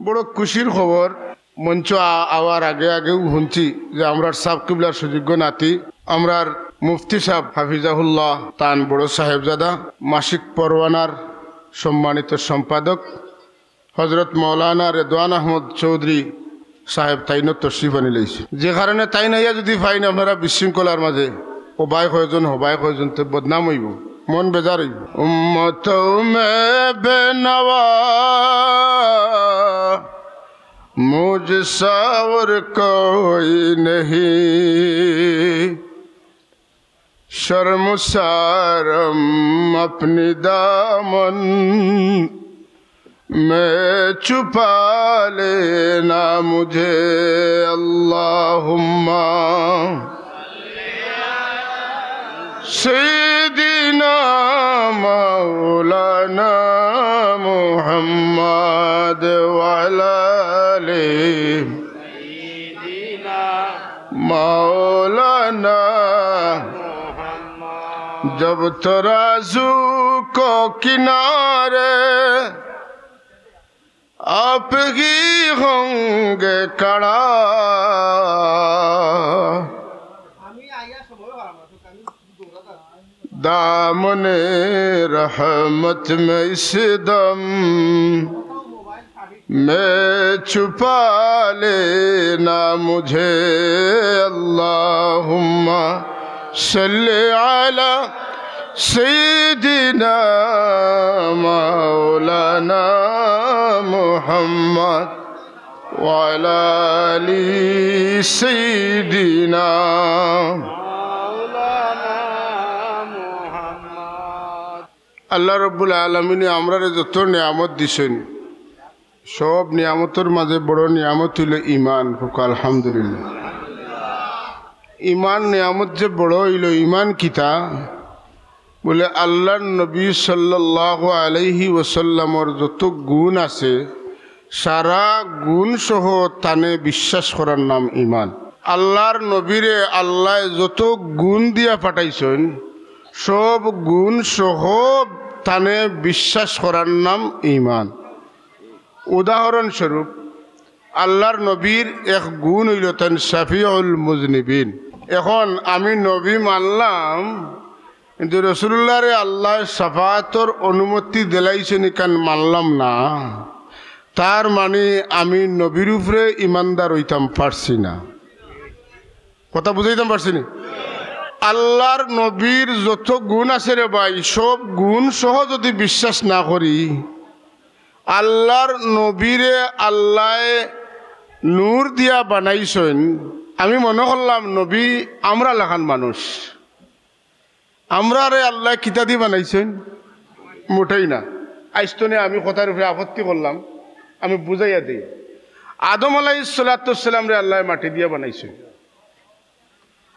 বড় খুশির খবর মঞ্চ আওয়ার আগে আগেও শুনছি যে আমরার সাব কিবলার সুযোগ্য নাতি আমরার মুফতি সাহেব হাফিজাহুল্লাহ তান বড় সাহেবজাদা মাসিক পরওয়ানার সম্মানিত সম্পাদক হজরত মৌলানা রেদওয়ান আহমদ চৌধুরী সাহেব তাইন তশরিফ আনি লাইছে যে কারণে তাই নাইয়া যদি ফাইন আপনারা বিশৃঙ্খলার মাঝে হবাই কয়জন তে বদনাম হইব মন বেজার হইব উম্মত মে বেনওয়া मुझसा और कोई नहीं शर्म सारम अपनी दामन मैं छुपा लेना मुझे अल्लाहुम्मा सय्यिदना मौलाना मुहम्मद वाला मौलाना जब तराजू को किनारे आप ही होंगे कड़ा दामने रहमत में इस दम मैं छुपा लेना मुझे अल्लाहुम्मा सल्ली अला सय्यिदिना मौलाना मुहम्मद व अला आलि सय्यिदिना मौलाना मुहम्मद। আল্লাহ রব্বুল আলামিন আমরারে যত নিয়ামত দিছেন সব নিয়ামতের মাঝে বড় নিয়ামত হইল ইমান। আলহামদুলিল্লাহ। ইমান নিয়ামত যে বড় হইল ইমান কিতা বলে আল্লাহর নবী সাল্লাল্লাহু আলাইহি ওয়াসাল্লামর যত গুণ আছে সারা গুণ সহ তানে বিশ্বাস করার নাম ইমান। আল্লাহর নবীরে আল্লাহ যত গুণ দিয়া পাঠাইছেন সব গুণ সহ তানে বিশ্বাস করার নাম ইমান। উদাহরণস্বরূপ আল্লাহর নবীর এক গুণ হইল তেন শাফিউল মুজনিবিন। এখন আমি নবী মানলাম কিন্তু রাসূলুল্লাহরে আল্লাহ শাফাআতর অনুমতি দিলাইছেন কেন মানলাম না, তার মানে আমি নবীর উপরে ইমানদার হইতাম পারছি না। কথা বুঝাইতাম পারছি না? আল্লাহর নবীর যত গুণ আছে রে ভাই সব গুণ সহ যদি বিশ্বাস না করি, আল্লাহর নবীরে আল্লাহ নূর দিয়া বানাইছেন, আমি মনে করলাম নবী আমরা লেখান মানুষ, আমরা রে আল্লাহ কিতা দিয়ে বানাইছেন মোটেই না। আইস্তনে আমি কথার উপরে আপত্তি করলাম, আমি বুঝাইয়া দিই। আদম আলাইহিস সালাতু ওয়াস সালাম রে আল্লাহ মাটি দিয়া বানাইছেন।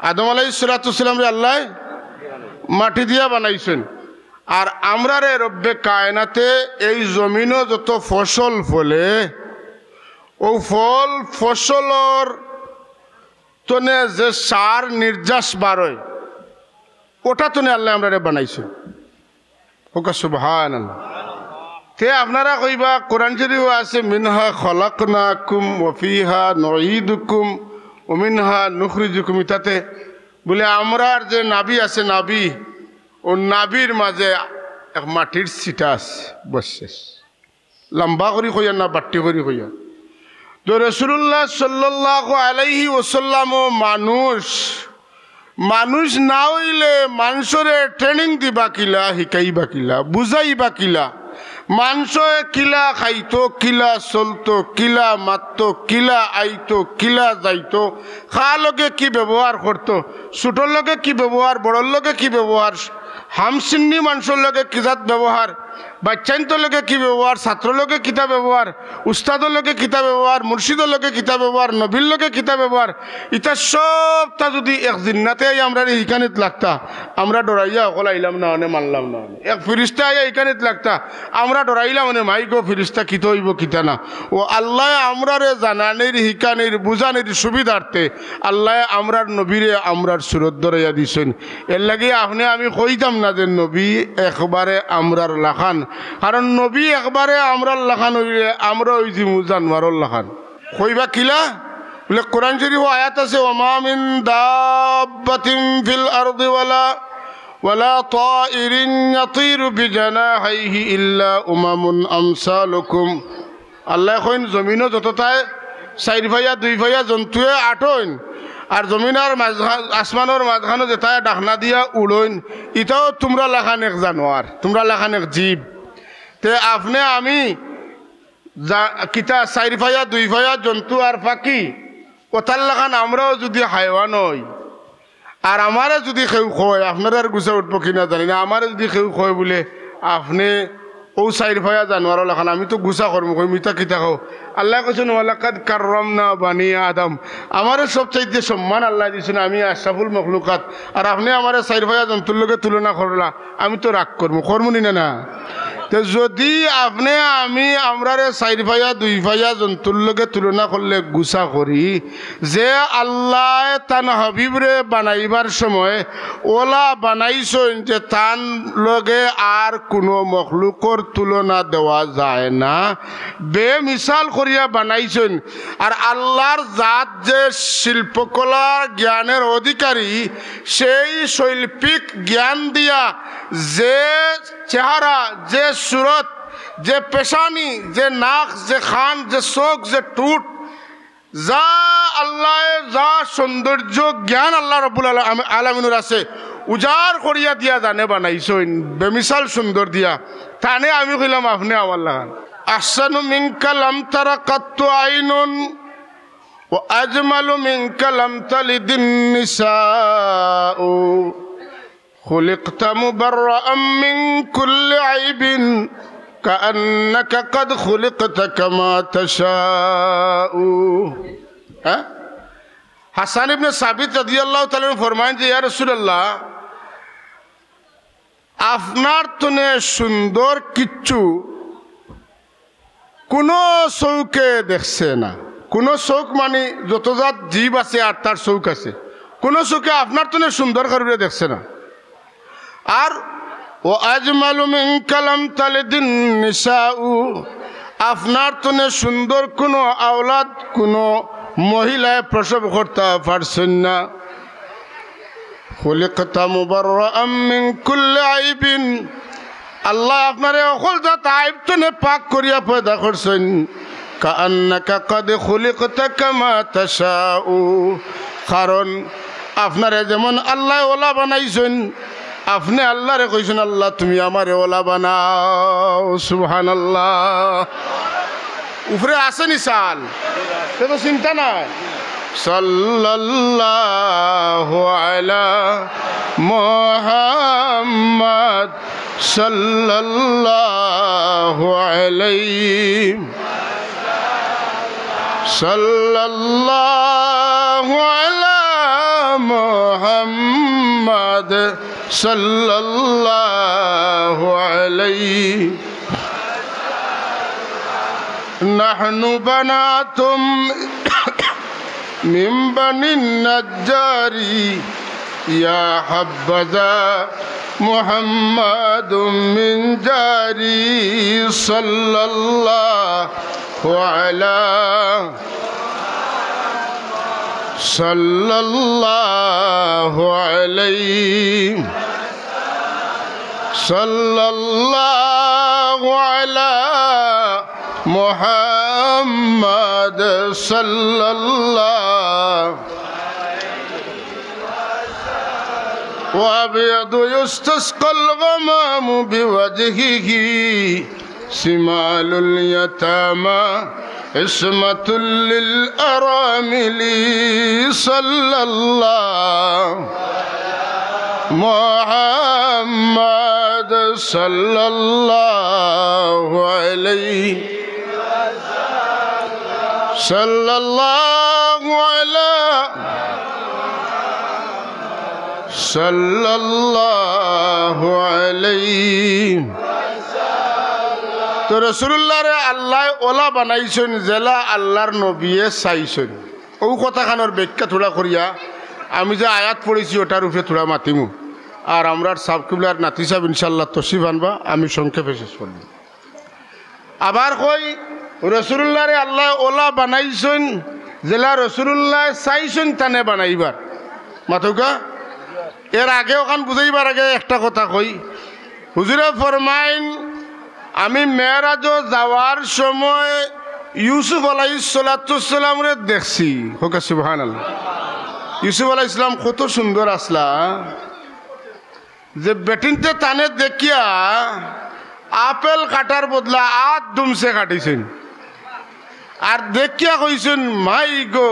আদম আলাইহিস সালাতু ওয়াস সালাম রে আল্লাহ মাটি দিয়া বানাইছেন। আর আমরা রে রব্বে কায়নাতে এই জমিনও যত ফসল ফলে ও ফল ফসলর তনে যে সার নির্যাস বারয় ওটা তনে আল্লাহ আমরা রে বানাইছে। ওকা সুবহানাল্লাহ। তে আপনারা কইবা কোরআন শরীফ আছে মিনহা খলাকনাকুম ওয়া ফিহা নুঈদুকুম ওয়া মিনহা নুখরিজুকুম। তাতে বলে আমরার যে নাবি আছে নাবি ও নাবির মাঝে এক মাটির ছিটা আছে বসে লম্বা করি কইয়া না বাট্টি করি কইয়া। তো রাসূলুল্লাহ সাল্লাল্লাহু আলাইহি ওয়াসাল্লাম মানুষ না হইলে মানুষরে ট্রেনিং দিবা কিলা, শিকাইবা কিলা, বুঝাইবা কিলা, মানুষ কিলা খাইতো, কিলা চলতো, কিলা মারতো, কিলা আইতো, কিলা যাইতো, খা লগে কি ব্যবহার করতো, ছোটর লগে কি ব্যবহার, বড়র লগে কি ব্যবহার, হামসিন্নি মানুষের লগে কিজাত ব্যবহার, বাচ্চাইন্তর লগে কি ব্যবহার, ছাত্রর লগে কিতা ব্যবহার, উস্তাদর লগে কিতা ব্যবহার, মুর্শিদর লগে কিতা ব্যবহার, নবীর লগে কিতা ব্যবহার, ইটা সবটা যদি এক জিন্নাতে আমরা হিকানিত লাগতা আমরা ডরাইয়া অকল আইলাম না মানে মানলাম না। এক ফিরিস্তা আইয়া হিকানিত লাগতা আমরা ডরাইলাম মানে মাই গো ফিরিস্তা কিতা হইব কিতা না। ও আল্লাহ আমরারে জানানির হিকানির বুঝানির সুবিধার্থে আল্লাহ আমরার নবীরে আমরার সুরত ধরাইয়া দিছেন। এর লাগে আপনি আমি কইতাম না যে নবী একবারে আমরার লাখা লাখান কারণ নবী একবারে আমরা লাখান হইলে আমরা ওই যে জানোয়ারর লাখান কইবা কিলা বলে কোরআন শরীফ আয়াত আছে ওমা মিন দাব্বাতিন ফিল আরদি ওয়ালা তাইরিন ইয়াতিরু বিজানাহিহি ইল্লা উমামুন আমসালুকুম আল্লাহ কইন জমিনও যতটাই চার ভাইয়া দুই ভাইয়া জন্তুয়ে আটইন আর জমিনের মাঝখান আসমানের মাঝখানে যেটা ডাকনা দিয়া উড়ইন ইটাও তোমরা লেখান এক জানোয়ার তোমরা লেখান এক জীব তে আপনি আমি কিতা চার ভাইয়া দুই ভাইয়া জন্তু আর পাখি ওটার লেখান আমরাও যদি হাইওয়ান হই আর আমারে যদি কেউ কয় আপনার আর গুছা উঠবো কিনা জানি না আমারে যদি কেউ কয় বলে আপনি ও চার ভাইয়া জানোয়ার লেখান আমি তো গুছা করবো কই মিতা কিতা কও আল্লাহ কৈছেন ওয়ালাকাদ কাররামনা বানি আদম আমারে সবচাইতে সম্মান আল্লাহ দিয়েছেন আমি আশরাফুল মখলুকাত আর আপনি আমারে চার ভাইয়া জন্তুর লগে তুলনা করলা আমি তো রাগ করবো নি না তো যদি আপনি আমি আমরারে চার ভাইয়া দুই ভাইয়া জন্তুর লগে তুলনা করলে গুছা করি যে আল্লাহ তান হাবিবরে বানাইবার সময় ওলা বানাইছেন যে তান লগে আর কোনো মখলুকর তুলনা দেওয়া যায় না বেমিসাল করিয়া বানাইছেন আর আল্লাহর জাত যে শিল্পকলার জ্ঞানের অধিকারী সেই শৈল্পিক জ্ঞান দিয়া যে চেহারা যে সুরত যে পেশানি যে নাক যে খান যে চোখ যে টুট যা আল্লাহ যা সৌন্দর্য জ্ঞান আল্লাহ রব্বুল আলামিনের আছে উজাড় করিয়া দিয়া জানে বানাইছেন বেমিসাল সুন্দর দিয়া তানে আমি কইলাম আপনি আমার লাগান আহসানু মিনকা লাম তারা কাত্তু আইনুন ওয়া আজমালু মিনকা লাম তালিদিন নিসাউ خلقت مبرأ من كل عيب كأنك قد خلقت كما تشاء হাসান ইবনে সাবিত রাদিয়াল্লাহু তাআলা ফরমান যে ইয়া রাসূলুল্লাহ আপনার তনে সুন্দর কিচ্ছু কোনো চৌকে দেখছে না কোনো চৌক মানে যত জাত জীব আছে আর তার চৌক আছে কোনো চৌকে আপনার তনে সুন্দর করে দেখছে না আর ও আজমালু মিনকা লাম তালিদিন নিসাউ আপনার তনে সুন্দর কোনো আওলাদ কোনো মহিলায় প্রসব করতে পারছেন না খুলিকতা মুবাররাআম মিন কুল্লি আইবিন আল্লাহ আপনারে অকল জাত আইব তনে পাক করিয়া পয়দা করছেন কাআন্নাকা কাদ খুলিকতা কামা তাশাউ কারণ আপনারে যেমন আল্লাহ ওলা বানাইছেন আপনি আল্লাহরে কইছেন আল্লাহ তুমি আমারে ওলা বানাও সুবহানাল্লাহ উপরে আছে নিশান তো চিন্তা নাই সাল্লাল্লাহু আলা মুহাম্মদ সাল্লাল্লাহু আলাইহি সাল্লাল্লাহু আলা মুহাম্মদ সাল্লাল্লাহু আলাইহি নাহনু বানাতুম মিন বানিন নাজ্জারি ইয়া হাব্বাযা মুহাম্মাদুম মিন জারি সাল্লাল্লাহু আলা সাল্লাল্লাহু আলাইহি সাল্লাল্লাহু আলা মুহাম্মাদ সাল্লাল্লাহু وأبيض يستسقى الغمام بوجهه شمال اليتامى عصمة للأرامل صلى الله محمد صلى الله عليه صلى الله على صلى الله عليه তো রসুল্লাহ রে আল্লাহ ওলা বানাইছেন জেলা আল্লাহর নবীয়ে চাইছেন ও কথাখানোর ব্যাখ্যা থোড়া করিয়া আমি যে আয়াত পড়েছি ওটার উপরে থোড়া মাতিমু আর আমরার সাবকিবলার নাতি সাহেব ইনশাল্লাহ তশরিফ আনবা। আমি সংক্ষেপে শেষ করব। আবার কই রসুল্লাহরে আল্লাহ ওলা বানাইছেন জেলা রসুল্লাহ চাইছেন তানে বানাইবার মাথুকা। এর আগে ওখান বুঝাইবার আগে একটা কথা কই, হুজুরে ফরমাইন আমি মেরাজও যাওয়ার সময় ইউসুফ আলাইহিসসালামরে দেখছি। হোক সুবহানাল্লাহ। ইউসুফ আলাইহিস সালাম কত সুন্দর আসলা যে বেটিনতে তানে দেখিয়া আপেল কাটার বদলা আট দুমসে কাটিছেন আর দেখিয়া কইছেন মাই গো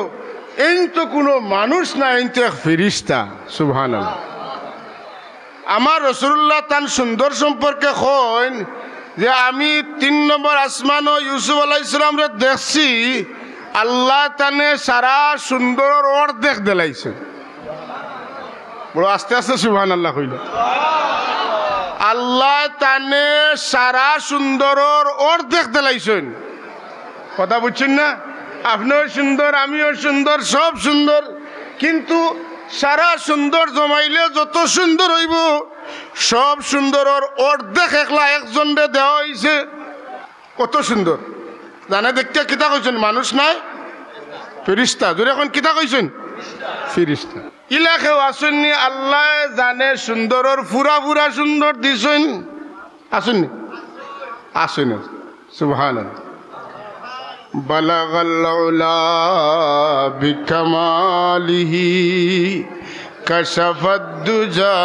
এই তো কোনো মানুষ না, এই তো এক ফেরেশতা। সুবহানাল্লাহ। আমার রাসূলুল্লাহ তান সুন্দর সম্পর্কে কইন যে আমি ৩ নম্বর আসমানও ইউসুফ আলাইহিস সালামরে দেখছি, আল্লাহ তানে সারা সুন্দর অর্ধেক দেলাইছে। বড় আস্তে আস্তে সুবহানাল্লাহ কইল। আল্লাহ তানে সারা সুন্দরর অর্ধেক দেলাইছেন। কথা বুঝছেন না? আপনিও সুন্দর, আমিও সুন্দর, সব সুন্দর, কিন্তু সারা সুন্দর জমাইলে যত সুন্দর হইব সব সুন্দরর অর্ধেক একলা একজনরে দেওয়া হয়েছে। কত সুন্দর জানে দেখতে কিতা কইছেন? মানুষ নাই, ফেরেশতা। যদি এখন কিতা কইছেন? ফেরেশতা। ইলাকেও আসেননি, আল্লাহ জানে সুন্দরর পুরা পুরা সুন্দর দিছেন। আসেননি? আসেন। সুবহানাল্লাহ। বালাগাল উলা বিকামালিহি কাশাফাদ দুজা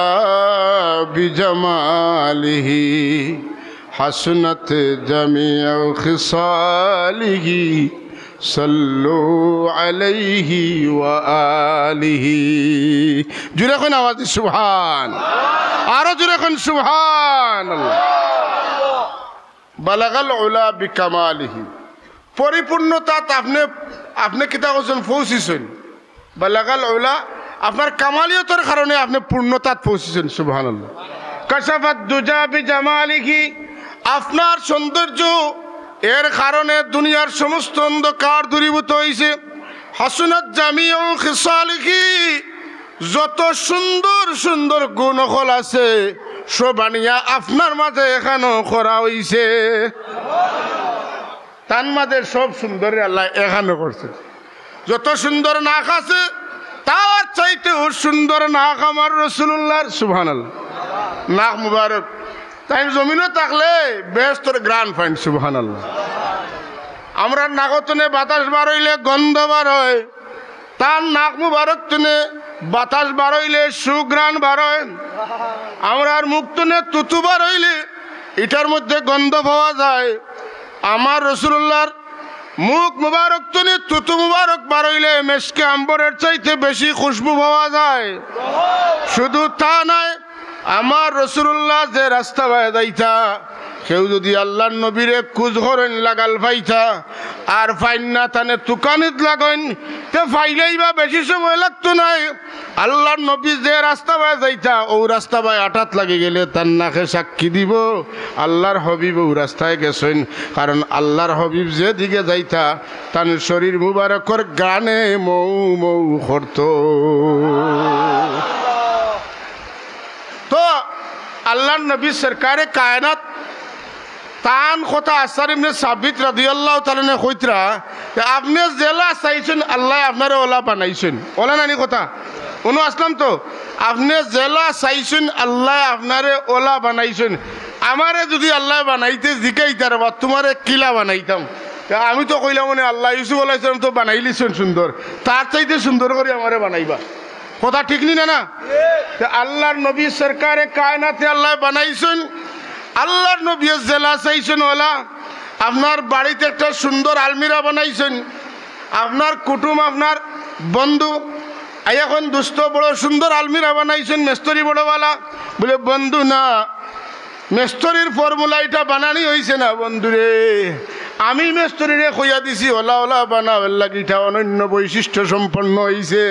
বিজামালিহি হাসনাত জামিউ খিসালিহি সাল্লু আলাইহি ওয়া আলিহি। জুড়ে কোন আওয়াজ সুবহান, আরো জুড়ে কোন সুবহানাল্লাহ। বালাগাল উলা বিকামালিহি, পরিপূর্ণতাত আপনি কিতা করছেন? পৌঁছিছেন। বালাগাল উলা, আপনার কামালিয়তের কারণে আপনি পূর্ণতাত পৌঁছেছেন। সুবহানাল্লাহ। কাশাফাত দুজা বিজামালিহি, আপনার সৌন্দর্য এর কারণে দুনিয়ার সমস্ত অন্ধকার দূরীভূত হয়েছে। হাসনাত জামিউ খিসালিহি, যত সুন্দর সুন্দর গুণফল আছে সব আনিয়া আপনার মাঝে এখানেও করা হয়েছে। তার মাঝে সব সুন্দর আল্লাহ এখানে করছে। যত সুন্দর নাক আছে তার চাইতেও সুন্দর নাক আমার রাসূলুল্লাহর। সুবহানাল্লাহ। নাক মুবারক তাই জমিনও থাকলে বেহেশতের গ্রান ফাইন। সুবহানাল্লাহ। আমরা নাকতনে বাতাস বার হইলে গন্ধ বার হয়, তার নাক মুবারক তনে বাতাস বার হইলে সুগ্রাণ বার হয়। আমরার মুখ তনে তুতু বার হইলে এটার মধ্যে গন্ধ পাওয়া যায়। আমার রাসূলুল্লাহর মুখ মুবারক তনে তুতু মুবারক বার হইলে মেশকে আম্বরের চাইতে বেশি খুশবু পাওয়া যায়। শুধু তা নয়, আমার রাসূলুল্লাহ যে রাস্তা বায় যাইতা, কেউ যদি আল্লাহর নবীরে খুঁজ করেন লাগাল পাইতা আর ফাইন না তানে তুকানিত লাগেন তে ফাইলেই বা বেশি সময় লাগতো নাই। আল্লাহর নবী যে রাস্তা বায় যাইতা ও রাস্তা বায় আটাত লাগি গেলে তার নাকে সাক্ষী দিব আল্লাহর হবিব ও রাস্তায় গেছেন। কারণ আল্লাহর হবিব যে দিকে যাইতা তার শরীর মুবারকর গানে মৌ মৌ করত। তো আল্লাহর নবী সরকারে কায়নাত তান কথা আসার ইবনে সাবিত রাদিয়াল্লাহু তাআলা নে কইতরা আপনি জেলা চাইছেন আল্লাহ আপনারে ওলা বানাইছেন। ওলা নানি কথা উনো আসলাম তো আপনি জেলা চাইছেন আল্লাহ আপনারে ওলা বানাইছেন। আমারে যদি আল্লাহ বানাইতে জিকাইতার বা তোমারে কিলা বানাইতাম, আমি তো কইলাম মানে আল্লাহ ইউসুফ আলাইহিস সালাম তো বানাইলিছেন সুন্দর, তার চাইতে সুন্দর করে আমারে বানাইবা। কথা ঠিক নি না? আল্লাহর নবী সরকারে কায়নাতে আল্লাহ বানাইছেন। আল্লাহর নবী জেলা চাইছেন ওলা, আপনার বাড়িতে একটা সুন্দর আলমিরা বানাইছেন। আপনার কুটুম আপনার বন্ধু এখন দুস্থ বড় সুন্দর আলমিরা বানাইছেন। মেস্তরি বড়ওয়ালা বলে বন্ধু না, মেস্তরির ফর্মুলা এটা বানানি হয়েছে না বন্ধুরে, আমি মেস্তরিরে কইয়া দিছি ওলা ওলা বানাবার লাগিটা অনন্য বৈশিষ্ট্য সম্পন্ন হয়েছে।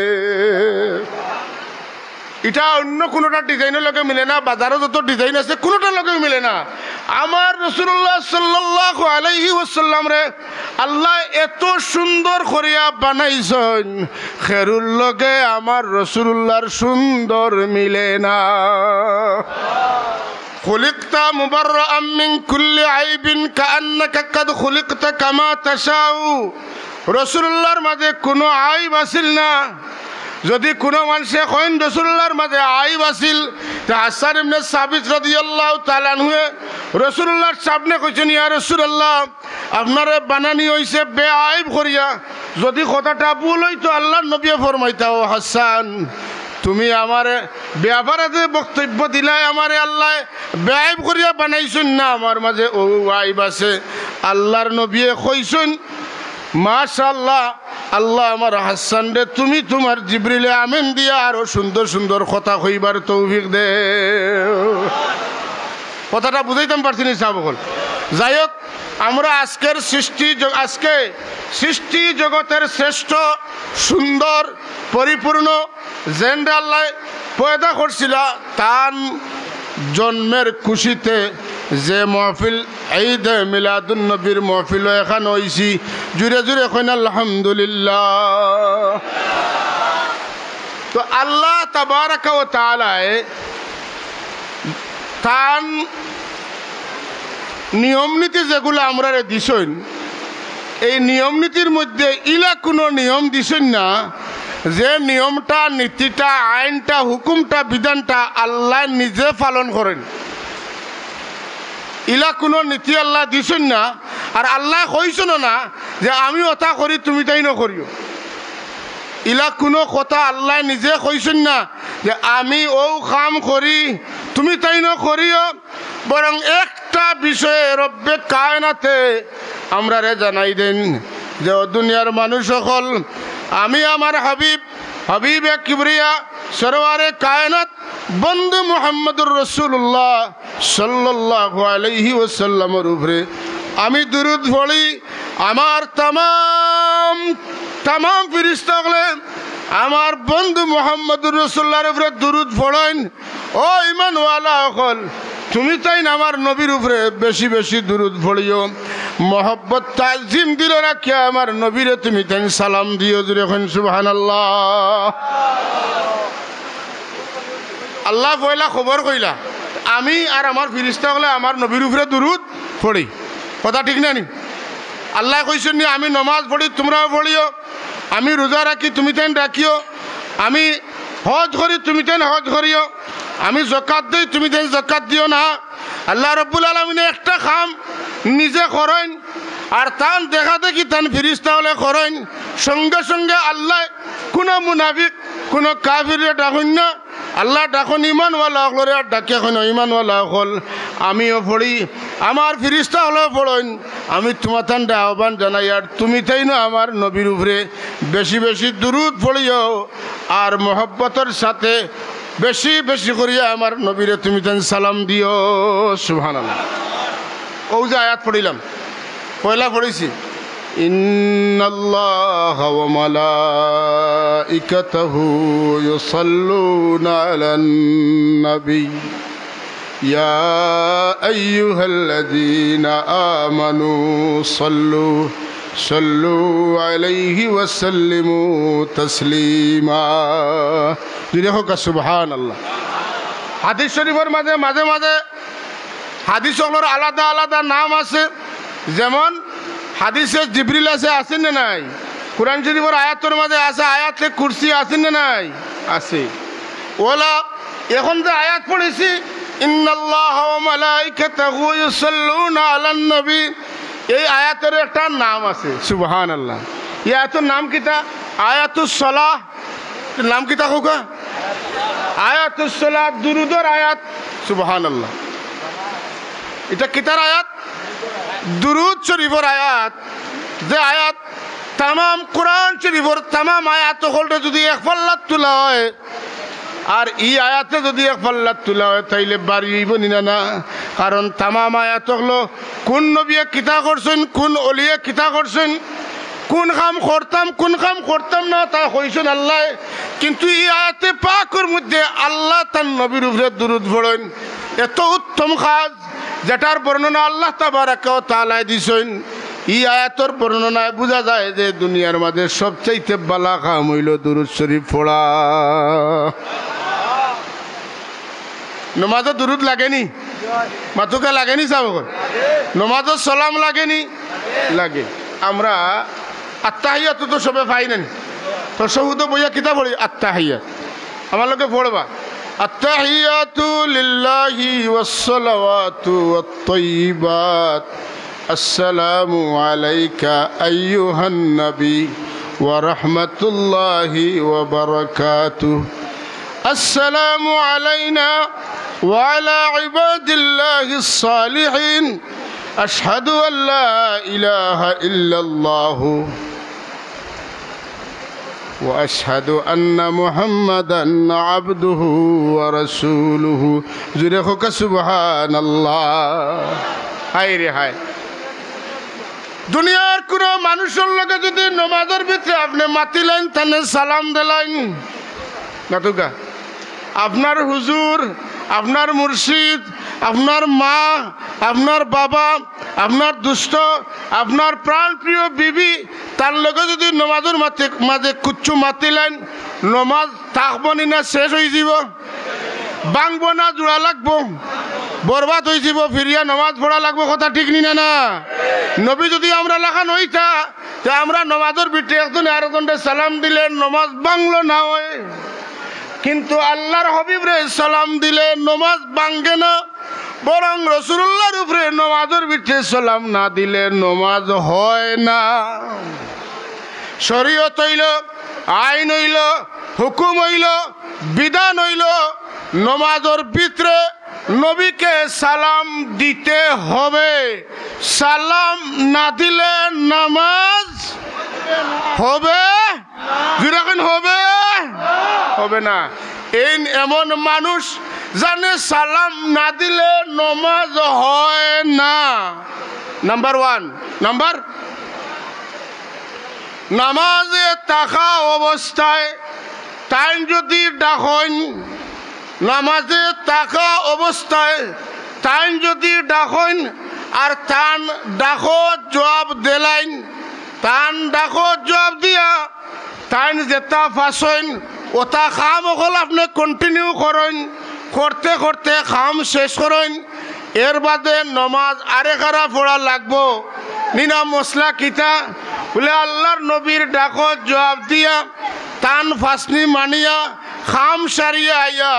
এটা অন্য কোনোটা ডিজাইনের লগে মিলে না, বাজারে যত ডিজাইন আছে কোনোটার লগে মিলে না। আমার রাসূলুল্লাহ সাল্লাল্লাহু আলাইহি ওয়াসাল্লাম রে আল্লাহ এত সুন্দর করিয়া বানাইছেন, খেরুর লগে আমার রাসূলুল্লাহর সুন্দর মিলে না। খুলিকতা মুবাররাআম মিন কুল্লি আইবিন কাআন্নাকা কাদ খুলিকতা কামা তাশাউ। রাসূলুল্লাহর মাঝে কোনো আইব আছিল না। যদি কোনো মানুষে কইন রাসূলুল্লাহর মাঝে আইব আছিল, তা হাসান ইবনে সাবিত রাদিয়াল্লাহু তাআলা আনহু রাসূলুল্লাহর সামনে কইছেন, ইয়া রাসূলুল্লাহ আপনারে বানানি হইছে বেআইব করিয়া। যদি কথাটা ভুল হইতো আল্লাহর নবী ফরমাইতা, ও হাসান তুমি আমারে ব্যাপারে যে বক্তব্য দিলাই, আমারে আল্লাহ বেআইব করিয়া বানাইছেন না, আমার মাঝে ও আইব আছে। আল্লাহর নবী কইছেন, মাশাআল্লাহ আল্লাহ আমার হাসান রে তুমি তোমার জিবরিলে আমিন দিয়া আরো সুন্দর সুন্দর কথা কইবার তৌফিক দে। কথাটা বুঝাইতাম পারছি না সাহাবগণ। যাই হোক, আমরা আজকে সৃষ্টি জগতের শ্রেষ্ঠ সুন্দর পরিপূর্ণ জেন্ডা আল্লাহ পয়দা করছিল, তার জন্মের খুশিতে যে মহফিল ঈদ মিলাদুন নবীর মহফিল এখানে হইছি, জুড়ে জুড়ে কইন আলহামদুলিল্লাহ। তো আল্লাহ তাবারাকা ওয়া তাআলা তার নিয়ম নীতি যেগুলো আমরা দিছেন, এই নিয়ম নীতির মধ্যে ইলা কোনো নিয়ম দিছেন না যে নিয়মটা নীতিটা আইনটা হুকুমটা বিধানটা আল্লাহ নিজে পালন করেন। ইলা কোনো নীতি আল্লাহ দিছেন না, আর আল্লাহ কইছেন না যে আমি ওটা করি তুমি তাই নকরিও। ইলা কোনো কথা আল্লাহ নিজে কইছেন না যে আমি ও কাম করি তুমি তাই নকরিও। বরং একটা বিষয়ে রব্বে কায়নাতে আমরা জানাই দেন যে ও দুনিয়ার মানুষ সকল, আমি আমার হাবিবে কিবরিয়া সরওয়ারে কায়নাত বন্ধু মুহাম্মদুর রাসূলুল্লাহ সাল্লাল্লাহু আলাইহি ওয়াসাল্লামের উপরে আমি দুরূদ পড়ি। আমার তামাম ফেরেশতাগণ আমার বন্ধু মুহাম্মদুর রাসূলুল্লাহর উপরে দুরূদ পড়েন। ও ঈমানওয়ালা সকল, তুমি তাই আমার নবীর উপরে বেশি বেশি দুরূদ পড়িও, মহব্বত তাজিম দিল রাখিয়া আমার নবীরে তুমি তাই সালাম দিও। জুড়ে এখন সুবহানাল্লাহ। আল্লাহ পয়লা খবর কইলা আমি আর আমার ফেরেশতাগণ আমার নবীর উপরে দুরূদ পড়ি। কথা ঠিক না নি? আল্লাহ কইছেন নি আমি নমাজ পড়ি তোমরাও পড়িও, আমি রোজা রাখি তুমি তাই রাখিও, আমি হজ করি তুমি তাই হজ করিও, আমি যাকাত দিই তুমি তাই যাকাত দিও না। আল্লাহ রাব্বুল আলামিন একটা কাম নিজে করেন আর তান দেখা দেখি তান ফেরেশতাগণ করেন, সঙ্গে সঙ্গে আল্লাহ কোনো মুনাফিক কোনো কাফিরে ডাকুন না, আল্লাহ ডাকুন ইমানওয়ালা হলরে আর ডাকে এখন ইমানওয়ালা হল। আমিও পড়ি আমার ফেরেশতা হলেও পড়েন, আমি তোমার তান্ডে আহ্বান জানাই আর তুমি তাই না আমার নবীর উপরে বেশি বেশি দুরূদ পড়িও আর মহব্বতের সাথে বেশি বেশি করিয়া আমার নবীরে তুমি তাই সালাম দিও। সুবহানাল্লাহ। ও যে আয়াত পড়িলাম, পয়লা পড়েছি ইন্নাল্লাহা ওয়া মালাইকাতাহু ইউসাল্লুনা আলান নবী ইয়া আইয়ুহাল্লাযীনা আমানু সাল্লু আলাইহি ওয়া সাল্লিমু তাসলিমা। দেখো সুবহানাল্লাহ। হাদিস শরীফের মাঝে মাঝে মাঝে হাদিসগুলোর আলাদা আলাদা নাম আছে, যেমন হাদিসে জিবরিল আছে না নাই? কোরআন শরীফের আয়াতের মাঝে আছে আয়াতে কুরসি আছে না নাই? আছে। ওলা এখন যে আয়াত পড়েছি ইন্নাল্লাহা ওয়া মালাইকাতাহু ইউসাল্লুনা আলান নবী, এই আয়াতের একটা নাম আছে সুবহানাল্লাহ। এই আয়াতের নাম কিতা? আয়াতুস সালাহ। নাম কিতা হোকা? আয়াতুস সালাহ, দুরূদের আয়াত। সুবহানাল্লাহ। এটা কিতার আয়াত? দুরূদ শরীফের আয়াত। যে আয়াত তামাম কোরআন শরীফের তামাম আয়াত হলটা যদি এক পাল্লাত তোলা হয় আর এই আয়াতে যদি এক পাল্লাত তোলা হয় তাইলে বাড়িব না। কারণ তামাম আয়াত হলো কোন নবী কিতা করছেন, কোন অলিয়ে কিতা করছেন, কোন কাম করতাম না তা কইছেন আল্লাহ। কিন্তু এই আয়াতে পাকের মধ্যে আল্লাহ তার নবীর উপরে দুরূদ পড়েন, এত উত্তম কাজ যেটার বর্ণনা আল্লাহ তাবারাক ওয়া তাআলা দিছেন। এই আয়াতের বর্ণনায় বোঝা যায় যে দুনিয়ার মাঝে সবচাইতে বালা কাম হইল দুরূদ শরীফ পড়া। নমাজে দুরূদ লাগেনি? মাতুকা লাগেনি? সাহেব নমাজের সালাম লাগেনি? লাগে। আমরা আত্তাহিয়াত তো সবে পাই না, তো সহুদ বইয়া কিতাব পড়ি আত্তাহিয়াত, আমার লোকে পড়বা আত্তাহিয়াতু লিল্লাহি ওয়াসসালাওয়াতু ওয়াত-তাইয়্যিবাত আসসালামু আলাইকা আইয়ুহান নবী ওয়া রাহমাতুল্লাহি ওয়া বারাকাতুহু আসসালামু আলাইনা ওয়া আলা ইবাদিল্লাহিস সালিহিন আশহাদু আল্লা ইলাহা ইল্লাল্লাহু ওয়া আশহাদু আন্না মুহাম্মাদান আবদুহু ওয়া রাসূলুহু। জুরে হোক সুবহানাল্লাহ। হায় রে হায়, দুনিয়ার কোনো মানুষের লগে যদি নামাজের ভিতরে আপনি মাতিলেন তাহলে সালাম দিলেন নাতুকা, আপনার হুজুর, আপনার মুর্শিদ, আপনার মা, আপনার বাবা, আপনার দুষ্ট, আপনার প্রাণপ্রিয় বিবি, তার লগে যদি নমাজের মাঝে কুচ্ছু মাতিলেন, নমাজ থাকবনি না শেষ হয়ে যাব? ভাঙব না জোড়া লাগবো? বরবাদ হয়ে যাব, ফিরিয়া নমাজ পড়া লাগবো। কথা ঠিক নি না? নবী যদি আমরা লেখান হইতা তা আমরা নমাজের ভিতরে একজন আরেকজনকে সালাম দিলে নমাজ ভাঙলো না হয়, কিন্তু আল্লাহর হাবিব রে সালাম দিলে নমাজ ভাঙে না, বরং রাসূলুল্লাহর উপরে নমাজের ভিতরে সালাম না দিলে নমাজ হয় না। শরীয়ত হইল, আইন হইল, হুকুম হইল, বিধান হইল, নমাজের ভিতরে নবীকে সালাম দিতে হবে। সালাম না দিলে নামাজ হবে? যেরকম হবে হবে না। এই এমন মানুষ জানে সালাম না দিলে নমাজ হয় না। Number one. নামাজে থাকা অবস্থায় তাই যদি ডাকেন, নামাজে থাকা অবস্থায় তাই যদি ডাকেন আর তান ডাকো জবাব দিলেন, তান ডাকো জবাব দিয়া তাই যেটা ফাঁসেন ওটা খাম অকল আপনি কন্টিনিউ করেন, করতে করতে খাম শেষ করেন। এর বাদে নমাজ আরে কারা পড়া লাগবো নিনা মশলা কিতা বলে আল্লাহর নবীর ডাকো জবাব দিয়া তান ফাঁসনি মানিয়া খাম সারিয়া আইয়া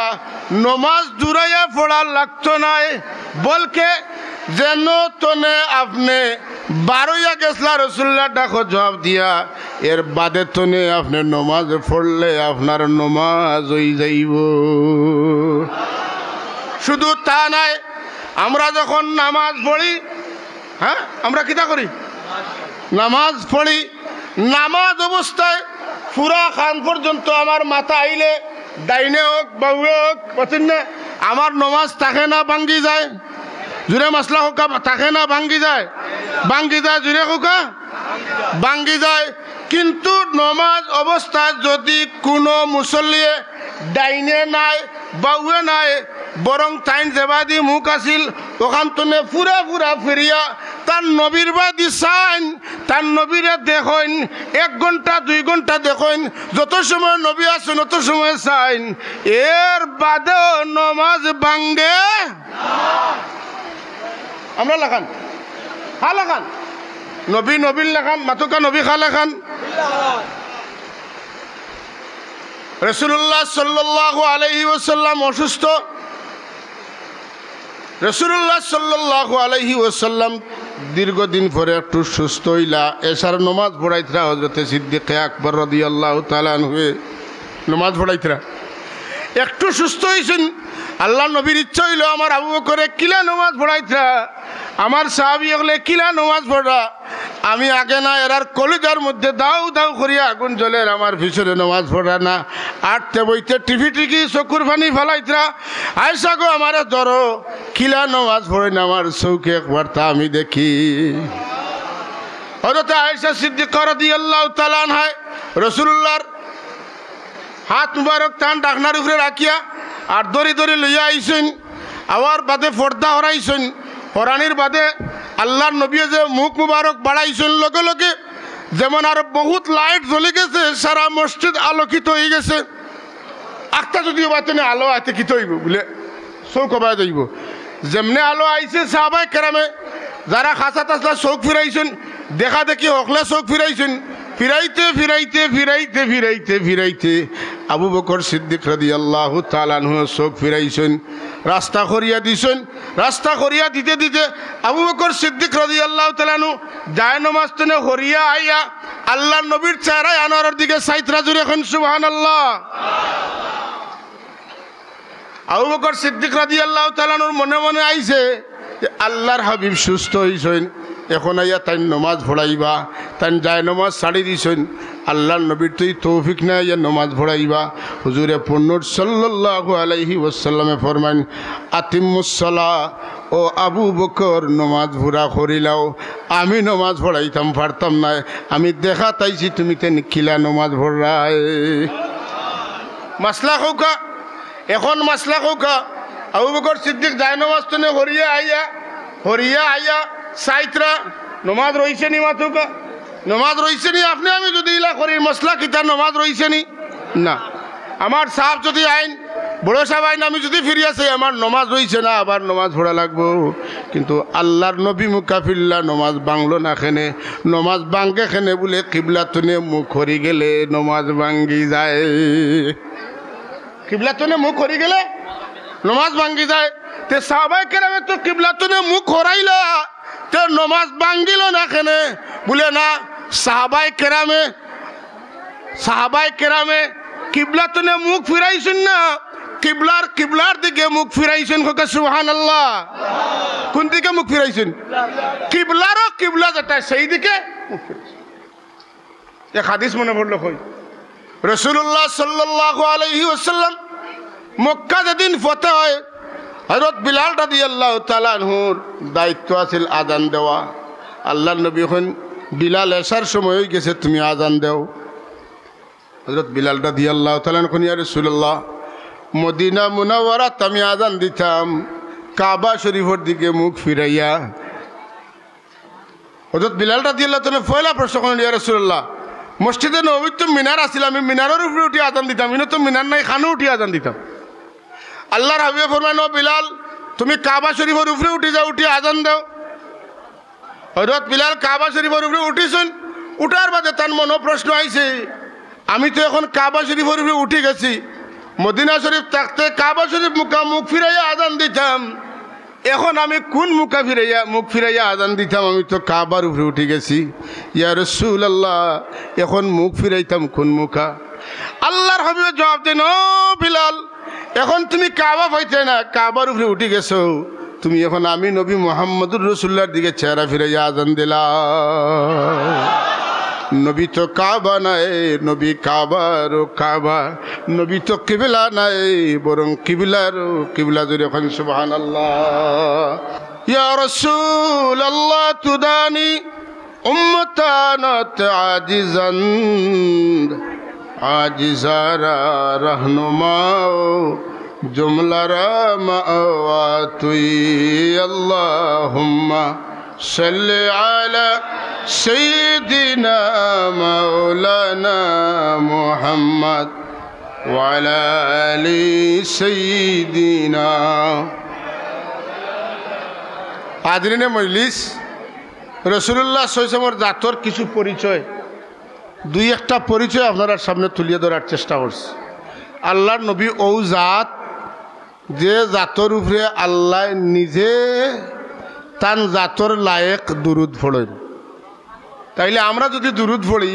নমাজ দূরাইয়া পড়া লাগতো নাই, বলকে যেন তনে আপনি বারোয়া গেছলা রসুল্লাহ ডাকো জবাব দিয়া এর বাদে তনে আপনি নমাজ পড়লে আপনার নমাজ হয়ে যাইব। শুধু তা নাই, আমরা যখন নামাজ পড়ি, হ্যাঁ আমরা কিতা করি? নামাজ পড়ি, নামাজ অবস্থায় পুরা খান পর্যন্ত আমার মাথা আইলে ডাইনে হোক বাউে হোক বলছেন না, আমার নমাজ থাকে না ভাঙ্গি যায়? জুড়ে মাসলা হোকা থাকে না ভাঙ্গি যায়? ভাঙ্গি যায়। জুড়ে হোকা ভাঙ্গি যায়। কিন্তু নমাজ অবস্থায় যদি কোনো মুসল্লিয়ে ডাইনে নাই বাউে নাই, বরং তাইন যেবাদি মুখ আসিল ওখান তনে পুরা পুরা ফিরিয়া তার নবীর বাদি চাইন, তার নবীরে দেখেন, 1 ঘন্টা 2 ঘন্টা দেখেন, যত সময় নবী আসেন অত সময় চাইন, এর বাদেও নমাজ ভাঙ্গে। আমরা লেখান হা লেখান নবী নবীর লেখান মাতুকা নবী খা লেখান। রাসূলুল্লাহ সাল্লাল্লাহু আলাইহি ওয়াসাল্লাম অসুস্থ। রাসূলুল্লাহ সাল্লাল্লাহু আলাইহি ওয়াসাল্লাম দীর্ঘদিন পরে একটু সুস্থ হইলা, এশার নমাজ পড়াইতরা হযরতে সিদ্দিক আকবর রাদিয়াল্লাহু তাআলা আনহু নমাজ পড়াইতরা। একটু সুস্থ হয়েছেন, আল্লাহ নবীর ইচ্ছা হইল আমার আবু বকরে কিলা নমাজ পড়াইতরা, আমার সাহাবী হলে কিলা নমাজ পড়া, আমি আগে না এরার কলিজার মধ্যে দাউ দাউ করিয়া আগুন জ্বলের আমার ভিতরে নমাজ পড়া না। আটতে বইতে টিভি টিকি চকুর পানি ফেলাইতরা, আয়সা গো আমার ধরো কিলা নমাজ পড়ে না আমার চৌকে একবার তা আমি দেখি। হযরত আয়েশা সিদ্দিকা রাদিয়াল্লাহু তাআলা আনহা রাসূলুল্লাহর হাত মুবারক তান ডাকনার উপরে রাখিয়া আর দড়ি দড়ি লইয়া আইছেন। আবার বাদে পর্দা হরাইছেন। হরানির বাদে আল্লাহর নবী যে মুখ মুবারক বাড়াইছেন, লগে লগে যেমন আর বহুত লাইট জ্বলে গেছে, সারা মসজিদ আলোকিত হয়ে গেছে। আখটা যদিও বাতেনে আলো আইতে কি হইব বলে চৌক বাই যাইব। যেমনে আলো আইছে সাহাবায়ে কেরামে যারা খাসা তাসলা চৌক ফিরাইছেন, দেখা দেখি হকলা চৌক ফিরাইছেন। ফিরাইতে ফিরাইতে ফিরাইতে ফিরাইতে ফিরাইতে আবু বকর সিদ্দিক রাদিয়াল্লাহু তাআলা আনহু চৌক ফিরাইছেন, রাস্তা করিয়া দিছেন। রাস্তা করিয়া দিতে দিতে আবু বকর সিদ্দিক রাদিয়াল্লাহু তাআলা আনহু যায় নামাজ তেনে করিয়া আইয়া আল্লাহর নবীর চেহারায় আনোয়ারের দিকে সাইতরা জুড়ে এখন সুবহানাল্লাহ। আবু বকর সিদ্দিক রাদিয়াল্লাহু তাআলা আনহুর মনে মনে আইছে যে আল্লাহর হাবিব সুস্থ হইছেন, এখন আইয়া তাই নমাজ পড়াইবা। তাই যায় নমাজ ছাড়ি দিছেন। আল্লাহর নবীর তুই তৌফিক না ইয়া নমাজ পড়াইবা। হুজুরে পূর্ণর সাল্লাল্লাহু আলাইহি ওয়াসাল্লামে ফরমান, আতিম্মুস সালাহ, ও আবু বকর নমাজ পুরা করিলাও। আমি নমাজ পড়াইতাম পারতাম না, আমি দেখা তাইছি তুমি তেন কিলা নমাজ পড়াই। মাসলা কৌকা এখন মাসলা কৌকা আবু বকর সিদ্দিক যায় নমাজ তেনে হরিয়া আইয়া সাইতরা নমাজ রইছে নি মাতুকা নমাজ রইছে নি। আপনি আমি যদি ইলা করি মশলা কিতা নমাজ রইছে নি না। আমার সাহেব যদি আইন বড় সাহেব আইন আমি যদি ফিরিয়া চাই আমার নমাজ রইছে না, আবার নমাজ পড়া লাগবো। কিন্তু আল্লাহর নবী মুকাফিল্লা নমাজ বাংলো না খেনে, নমাজ বাঙ্গে খেনে বলে কিবলাতনে মুখ হরি গেলে নমাজ ভাঙ্গি যায়। কিবলাতনে মুখ হরি গেলে নমাজ ভাঙ্গি যায়। তে সাহাবায়ে কেরামে তো কিবলাতনে মুখ হরাইলা, তে নমাজ ভাঙ্গিল না খেনে বলে না। সাহাবায়ে কেরামে কিবলাতনে মুখ ফিরাইছেন না, কিবলার দিকে মুখ ফিরাইছেন। হোক সুবহানাল্লাহ। কোন দিকে মুখ ফিরাইছেন? কিবলা যেটা সেই দিকে মুখ ফিরাইছেন। এক হাদিস মনে পড়লো কই, রাসূলুল্লাহ সাল্লাল্লাহু আলাইহি ওয়াসাল্লাম মক্কা যেদিন ফতে হয়, হযরত বিলাল রাদিয়াল্লাহু তাআলা আনহুর দায়িত্ব আছিল আজান দেওয়া। আল্লাহর নবী এখন বিলাল এসার সময় হয়ে গেছে, তুমি আজান দেও। হযরত বিলাল রাদিয়াল্লাহু তাআলা আনহু, ইয়া রাসূলুল্লাহ, মদিনা মুনাওয়ারাত আমি আজান দিতাম কাবা শরীফের দিকে মুখ ফিরাইয়া। হযরত বিলাল রাদিয়াল্লাহু তাআলা পয়লা প্রশ্ন করেন, ইয়া রাসূলুল্লাহ, মসজিদে নববীতে তো মিনার আছিল, আমি মিনারের উপরে উঠে আজান দিতাম, ইনো তো মিনার নাই, খানো উঠে আজান দিতাম। আল্লাহর হাবিবে ফরমায়, ও বিলাল, তুমি কাবা শরীফের উপরে উঠে যাও, উঠে আজান দাও। হযরত বিলাল কাবা শরীফের উপরে উঠেছেন। উঠার বাদে তার মনে প্রশ্ন আইছে, আমি তো এখন কাবা শরীফের উপরে উঠে গেছি, মদিনা শরীফ থাকতে কাবা শরীফ মুখ ফিরাইয়া আজান দিতাম, এখন আমি কোন মুখ ফিরাইয়া আজান দিতাম? আমি তো কাবার উপরে উঠে গেছি। ইয়া রাসূলুল্লাহ, এখন মুখ ফিরাইতাম কোন মুখা? আল্লাহর হাবিব জবাব দেন, ও বিলাল, এখন তুমি কাবা পাইতে না, কাবার উপরে উঠে গেছো, তুমি এখন আমি নবী মুহাম্মদুর রাসূলুল্লাহর দিকে চেহারা ফিরাইয়া আজান দিলা। নবী তো কাবা নাই, নবী কাবারও কাবা, নবী তো কিবলা নাই, বরং কিবলারও কিবলা। জোরে এখন সুবহানাল্লাহ। ইয়া রাসূলুল্লাহ, তুদানি উম্মতানাত আজিজারা রহনুমাও জুমলারা মাওয়া তুই। আল্লাহুম্মা সাল্লি আলা সাইয়্যিদিনা মাওলানা মুহাম্মদ ওয়া আলা আলি সাইয়্যিদিনা। হাজরিনে মজলিস, রাসূলুল্লাহ সাল্লাল্লাহু আলাইহি ওয়াসাল্লামের জাতর কিছু পরিচয়, দুই একটা পরিচয় আপনার সামনে তুলিয়ে ধরার চেষ্টা করছি। আল্লাহর নবী ও জাত, যে জাতর উপরে আল্লাহ নিজে তান জাতর লায়েক দুরুদ পড়েন। তাইলে আমরা যদি দুরুদ পড়ি,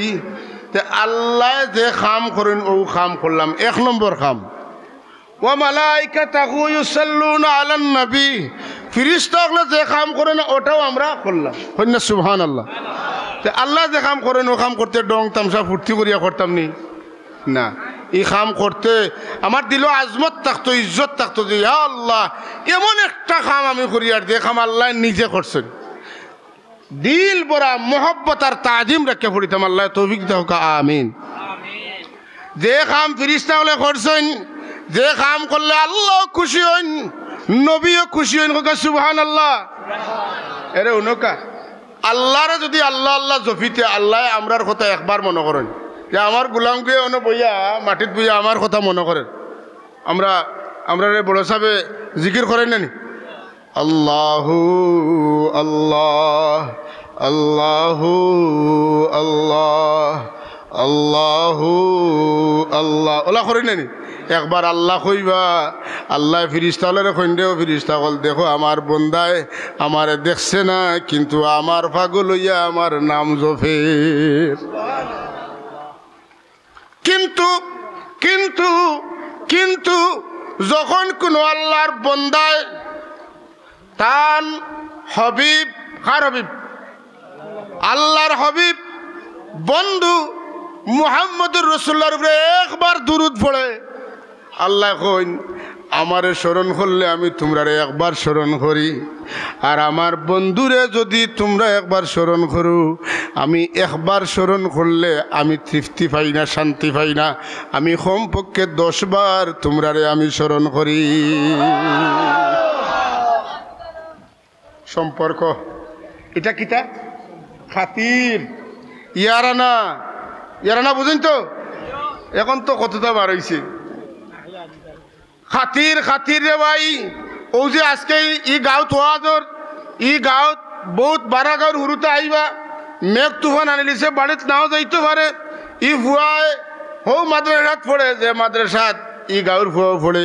তে আল্লাহ যে কাম করেন ও কাম করলাম। এক নম্বর কাম, ওয়া মালাইকাতুহু ইউসাল্লুনা আলান নবী, ফেরেশতাগণ যে কাম করেন ওটাও আমরা করলাম। হইনা সুবহানাল্লাহ। তে আল্লাহ যে কাম করেন ও কাম করতে ডং তামসা ফুর্তি করিয়া করতাম নি না। এই কাম করতে আমার দিল আজমত থাকতো, ইজ্জত থাকতো, যে ইয়া আল্লাহ এমন একটা কাম আমি করি, আর যে কাম আল্লাহ নিজে করছেন। দিল বরা মোহব্বত আর তাজিম রেখে পড়িতাম। আল্লাহ তৌফিক দাও কা আমিন। যে কাম ফিরিস্তা হলে করছেন, যে কাম করলে আল্লাহ খুশি হইন, নবীও খুশি হইন, সুবহানাল্লাহ। এরে উনকা আল্লাহরে যদি আল্লাহ আল্লাহ জফিতে আল্লাহ আমরার কথা একবার মনে করেন, যে আমার গোলামকে অন বইয়া মাটিত বইয়া আমার কথা মনে করেন। আমরা বড় সাহেবে জিকির করেন নানি, আল্লাহু আল্লাহ আল্লাহু আল্লাহ আল্লাহু আল্লাহ, ওলা করেন নানি? একবার আল্লাহ কইবা, আল্লাহ ফিরিস্তা হলে কইন্দেও ফিরিস্তা কল, দেখো আমার বন্দায় আমারে দেখছে না, কিন্তু আমার পাগল হইয়া আমার নাম জপে। কিন্তু কিন্তু কিন্তু যখন কোনো আল্লাহর বন্দায় তান হবিব, কার হবিব? আল্লাহর হবিব বন্ধু মুহাম্মদুর রাসূলুল্লাহর উপরে একবার দুরূদ পড়ে, আল্লাহ কইন আমারে স্মরণ করলে আমি তোমরারে একবার স্মরণ করি, আর আমার বন্ধুরে যদি তোমরা একবার স্মরণ করো, আমি একবার স্মরণ করলে আমি তৃপ্তি পাই না, শান্তি পাই না, আমি কমপক্ষে 10 বার তোমরারে আমি স্মরণ করি। সম্পর্ক এটা কিতা? খাতির, ইয়ারানা। ইয়ারানা বুঝেন তো? এখন তো কতটা বার হয়েছে খাতির। খাতির রে ভাই, ও যে আজকে ই গাঁৱত ওয়াজর, ই গাঁৱত বহুত বারা গাঁৱৰ হুরুতে আইবা, মেঘ তুফান আনিলিছে, বাড়িত নাও যাইতে পারে। ই ফুয়ায় হৌ মাদ্রাসাত পড়ে, যে মাদ্রাসাত ই গাঁৱৰ ফুয়াও পড়ে,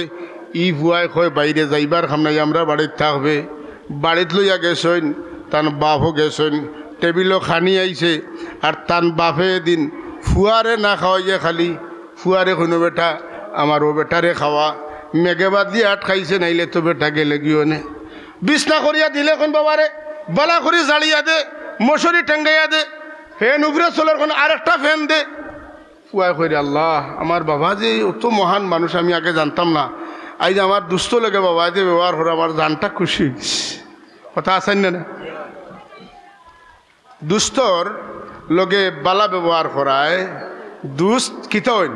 ই ফুয়ায় কয় বাইরে যাইবার খাম নাই, আমরা বাড়িত থাকবে। বাড়িত লইয়া গেছেন, তান বাপও গেছেন, টেবিলও খানি আইছে, আর তান বাপে এদিন ফুয়ারে না খাওয়াইয়া খালি ফুয়ারে কোনো বেটা আমার ও বেটারে খাওয়া, মেঘে বাদ দিয়ে আটকাইছে, নাইলে তো বেটা গেলে গিয়ে নে বিছনা করিয়া দিলে কোন বাবারে, বালা করি জাড়িয়া দে, মশারি টাঙ্গাইয়া দে, ফ্যান উপরে চলার কোন আরেকটা ফ্যান দে। ফুয়ায় কইরে আল্লাহ, আমার বাবা যে অত মহান মানুষ আমি আগে জানতাম না, আজ আমার দুস্থ লেগে বাবা যে ব্যবহার করে আমার জানটা খুশি। কথা আছেন না? দুস্থর লগে বালা ব্যবহার করায় দুস্থ কিতা হইন,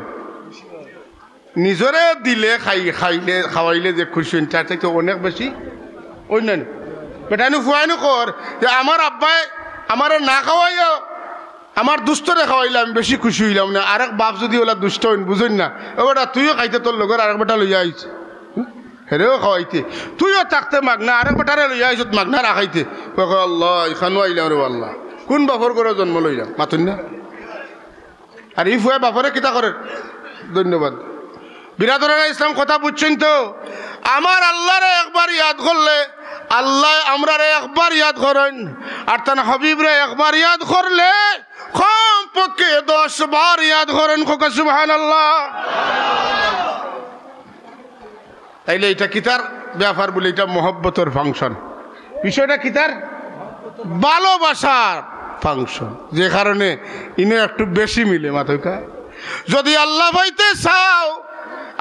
নিজরে দিলে খাইলে খাওয়াইলে যে খুশি হইন, তার থেকে অনেক বেশি অন্যান্য বেটানু ফুয়াইনু কর, যে আমার আব্বাই আমার না খাওয়াইও আমার দুস্থরে খাওয়াইলে আমি বেশি খুশি হইলাম না। আরেক বাপ যদি ওলা দুষ্ট হইন, বুঝুন না, ও বেটা তুইও খাইতে, তোর লগর আরেক বেটা লইয়া আইছে, হেরেও খাওয়াইতে, তুইও থাকতে মাগ না, আরেক বেটারে লইয়া আইস মাগ না রাখাইতে। আল্লাহ এখানেও আইলাম রে আল্লাহ, কোন বাপর করে জন্ম লইলাম, মাতুন না। আর ই ফুয়া বাপরে কিতা করে? ধন্যবাদ। বিরাদরানা ইসলাম কথা বুঝছেন তো? আমার আল্লাহরে একবার ইয়াদ করলে আল্লাহ আমরারে একবার ইয়াদ করেন, আর তার হাবিবরে একবার ইয়াদ করলে কমপক্ষে 10 বার ইয়াদ করেন। খোকা সুবহানাল্লাহ। তাইলে এটা কিতার ব্যাপার বলে, এটা মহব্বতের ফাংশন। বিষয়টা কিতার? ভালোবাসার ফাংশন, যে কারণে ইনে একটু বেশি মিলে। মাথা যদি আল্লাহ পাইতে চাও,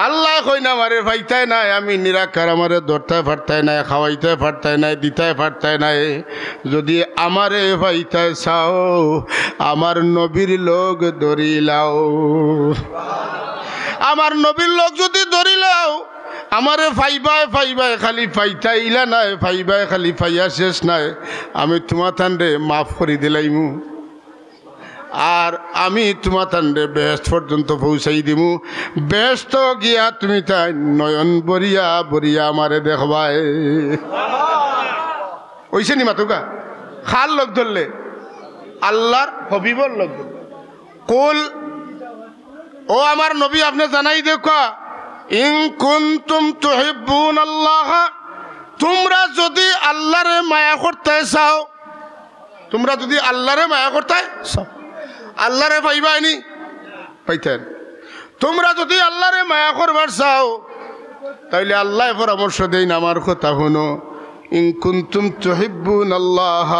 আল্লাহ কই না আমারে পাইতাই নাই, আমি নিরাকার, আমারে ধরতে পারতাই নাই, খাওয়াইতে পারতাই নাই, দিতে পারতাই নাই। যদি আমারে পাইতে চাও, আমার নবীর লোক ধরিলাও, আমার নবীর লোক যদি ধরিলাও, আমারে ফাইবাই ফাইবাই খালি ফাইতাইলা নাই, ফাইবাই খালি ফাইয়া শেষ নাই, আমি তোমার তান্ডে মাফ করে দিলাইমু, আর আমি তোমার তান্ডে বেহেশত পর্যন্ত পৌঁছাই দিমু। বেহেশত গিয়া তুমি তাই নয়ন বরিয়া বরিয়া আমারে দেখবাই। ওইছে নি মাতুকা? খাল লোক ধরলে আল্লাহর হবিবর লোক ধরলে কুল, ও আমার নবী আপনি জানাই দেখা, ইন কুনতুম তুহিব্বুনাল্লাহ, তোমরা যদি আল্লাহরে মায়া করতে চাও, তোমরা যদি আল্লাহরে মায়া করতে চাও, আল্লাহরে পাইবাইনি, পাইতেন। তোমরা যদি আল্লাহরে মায়া করবার চাও, তাইলে আল্লাহ পরামর্শ দেন, আমার কথা শুনো। ইন কুনতুম তুহিব্বুনাল্লাহ,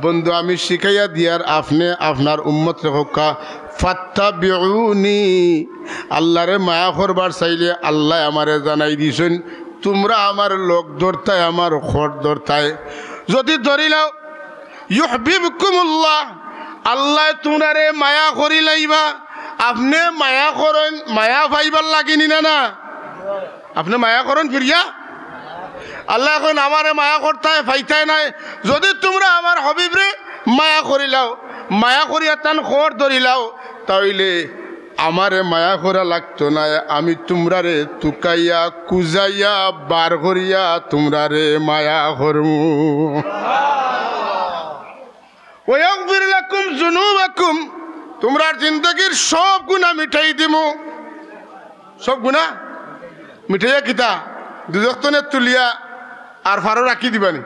বন্ধু আমি শিখাইয়া দিয়ার আপনি আপনার উম্মত রেখা, ফাত্তাবিউনি, আল্লাহরে মায়া করবার চাইলে আল্লাহ আমারে জানাই দিছেন, তোমরা আমার লোক ধরতায়, আমার খড় ধরতায়। যদি ধরিলাও ইউহিব্বুকুমুল্লাহ, আল্লাহ তোমরারে মায়া করি লাইবা। আপনি মায়া করেন, মায়া পাইবার লাগিনি না না? আপনি মায়া করেন ফিরিয়া? আল্লাহ এখন আমারে মায়া করতায় ফাইতায় নাই। যদি তোমরা আমার হবিবরে মায়া করিলাও, মায়া করিয়া তান খর ধরিলাও, তাইলে আমারে মায়া করা লাগতো না। আমি তোমরারে তুকাইয়া কুজাইয়া বার করিয়া তোমরারে মায়া করমু। ওয়াগফির লাকুম যুনুবাকুম, তোমরার জিন্দগির সব গুনাহ মিটাই দিমু। সব গুনাহ মিটাইয়া কিতা দুজকতনে তুলিয়া আর ফারো রাখি দিবানি।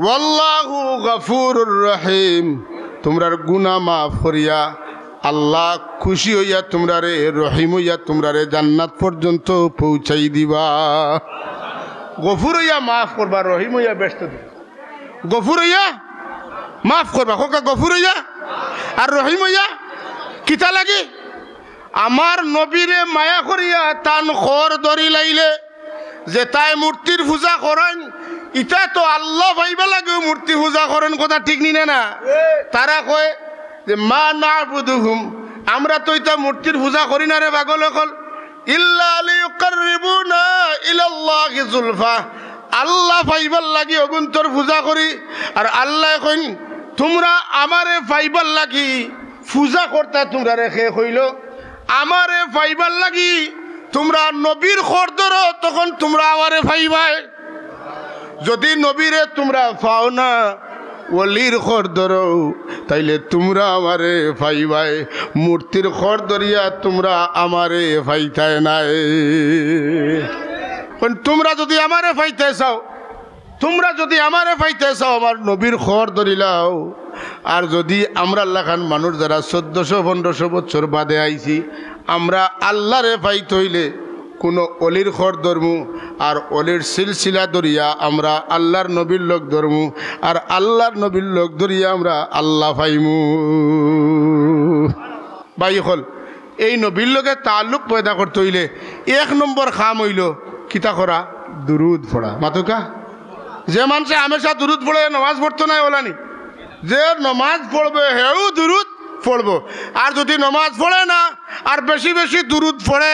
ওয়াল্লাহু গফুরুর রহিম, তোমরার গুনাহ মাফ করিয়া আল্লাহ খুশি হইয়া তোমরারে রহিম হইয়া তোমরারে জান্নাত পর্যন্ত পৌঁছাই দিবা। গফুর হইয়া মাফ করবা, রহিম হইয়া ব্যস্ত দিবা। গফুর হইয়া মাফ করবা, হোকা গফুর হইয়া আর রহিম হইয়া কিতা লাগে? আমার নবীরে মায়া করিয়া তান খর ধরি লাইলে যে তাই মূর্তির পূজা করেন, ইটা তো আল্লাহ ভাইবা লাগে মূর্তি পূজা করেন, কথা ঠিক নি না? তারা কয় যে মা না'বুদুহুম, আমরা তো এটা মূর্তির পূজা করি না রে পাগল হল, ইল্লা লিয়ুকাররিবুনা ইলাল্লাহি যুলফা, আল্লাহ পাইবার লাগি অগুন্তর পূজা করি। আর আল্লাহ কইন তোমরা আমারে পাইবার লাগি পূজা করতা, তোমরা রেখে কইল আমারে পাইবার লাগি তোমরা নবীর খর ধরো, তখন তোমরা আমারে পাইবাই। যদি নবীরে তোমরা পাও না, ওলির খর ধরো, তাইলে তোমরা আমারে পাইবাই। মূর্তির খর ধরিয়া তোমরা আমারে পাইতায় নাই। তোমরা যদি আমারে পাইতে চাও, তোমরা যদি আমারে পাইতে চাও, আমার নবীর খর ধরিলাও। আর যদি আমরা লাখান মানুষ যারা 1400-1500 বছর বাদে আইছি, আমরা আল্লাহরে পাইতে হইলে কোনো অলির খর ধরমু, আর অলির সিলসিলা ধরিয়া আমরা আল্লাহর নবীর লোক ধরমু, আর আল্লাহর নবীর লোক ধরিয়া আমরা আল্লাহ পাইমু। ভাই হল এই নবীর লোকে তাল্লুক পয়দা করতে হইলে 1 নম্বর কাম হইল কিতা করা? দুরুদ পড়া। মাতুকা যে মানুষে হামেশা দুরুদ পড়ে নমাজ পড়তো না ওলানি, যে নমাজ পড়বে হেও দুরুদ পড়বো। আর যদি নমাজ পড়ে না আর বেশি বেশি দুরুদ পড়ে,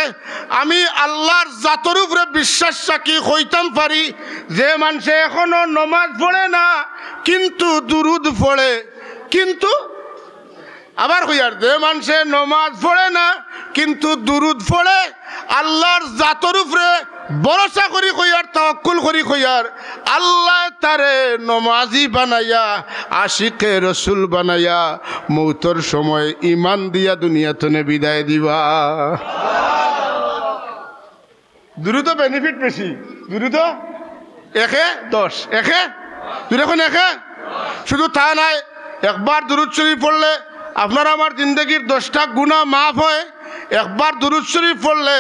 আমি আল্লাহর জাতর উপরে বিশ্বাস রাখি হইতাম পারি যে মানুষে এখনো নমাজ পড়ে না কিন্তু দুরুদ পড়ে, কিন্তু আবার হইয়ার যে মানুষে নমাজ পড়ে না কিন্তু দুরুদ পড়ে, আল্লাহর জাতর উপরে ভরসা করি কইয়ার, তাওয়াক্কুল করি কইয়ার, আল্লাহ তারে নমাজি বানাইয়া আশিকে রসুল বানাইয়া মৌতর সময় ইমান দিয়া দুনিয়াতনে বিদায় দিবা। দুরুদ বেনিফিট বেশি, দুরুদ 1-10, 1 শুধু তা নাই, একবার দুরুদ শরীফ পড়লে আপনার আমার জিন্দগির 10টা গুনাহ মাফ হয়। একবার দুরুদ শরীফ পড়লে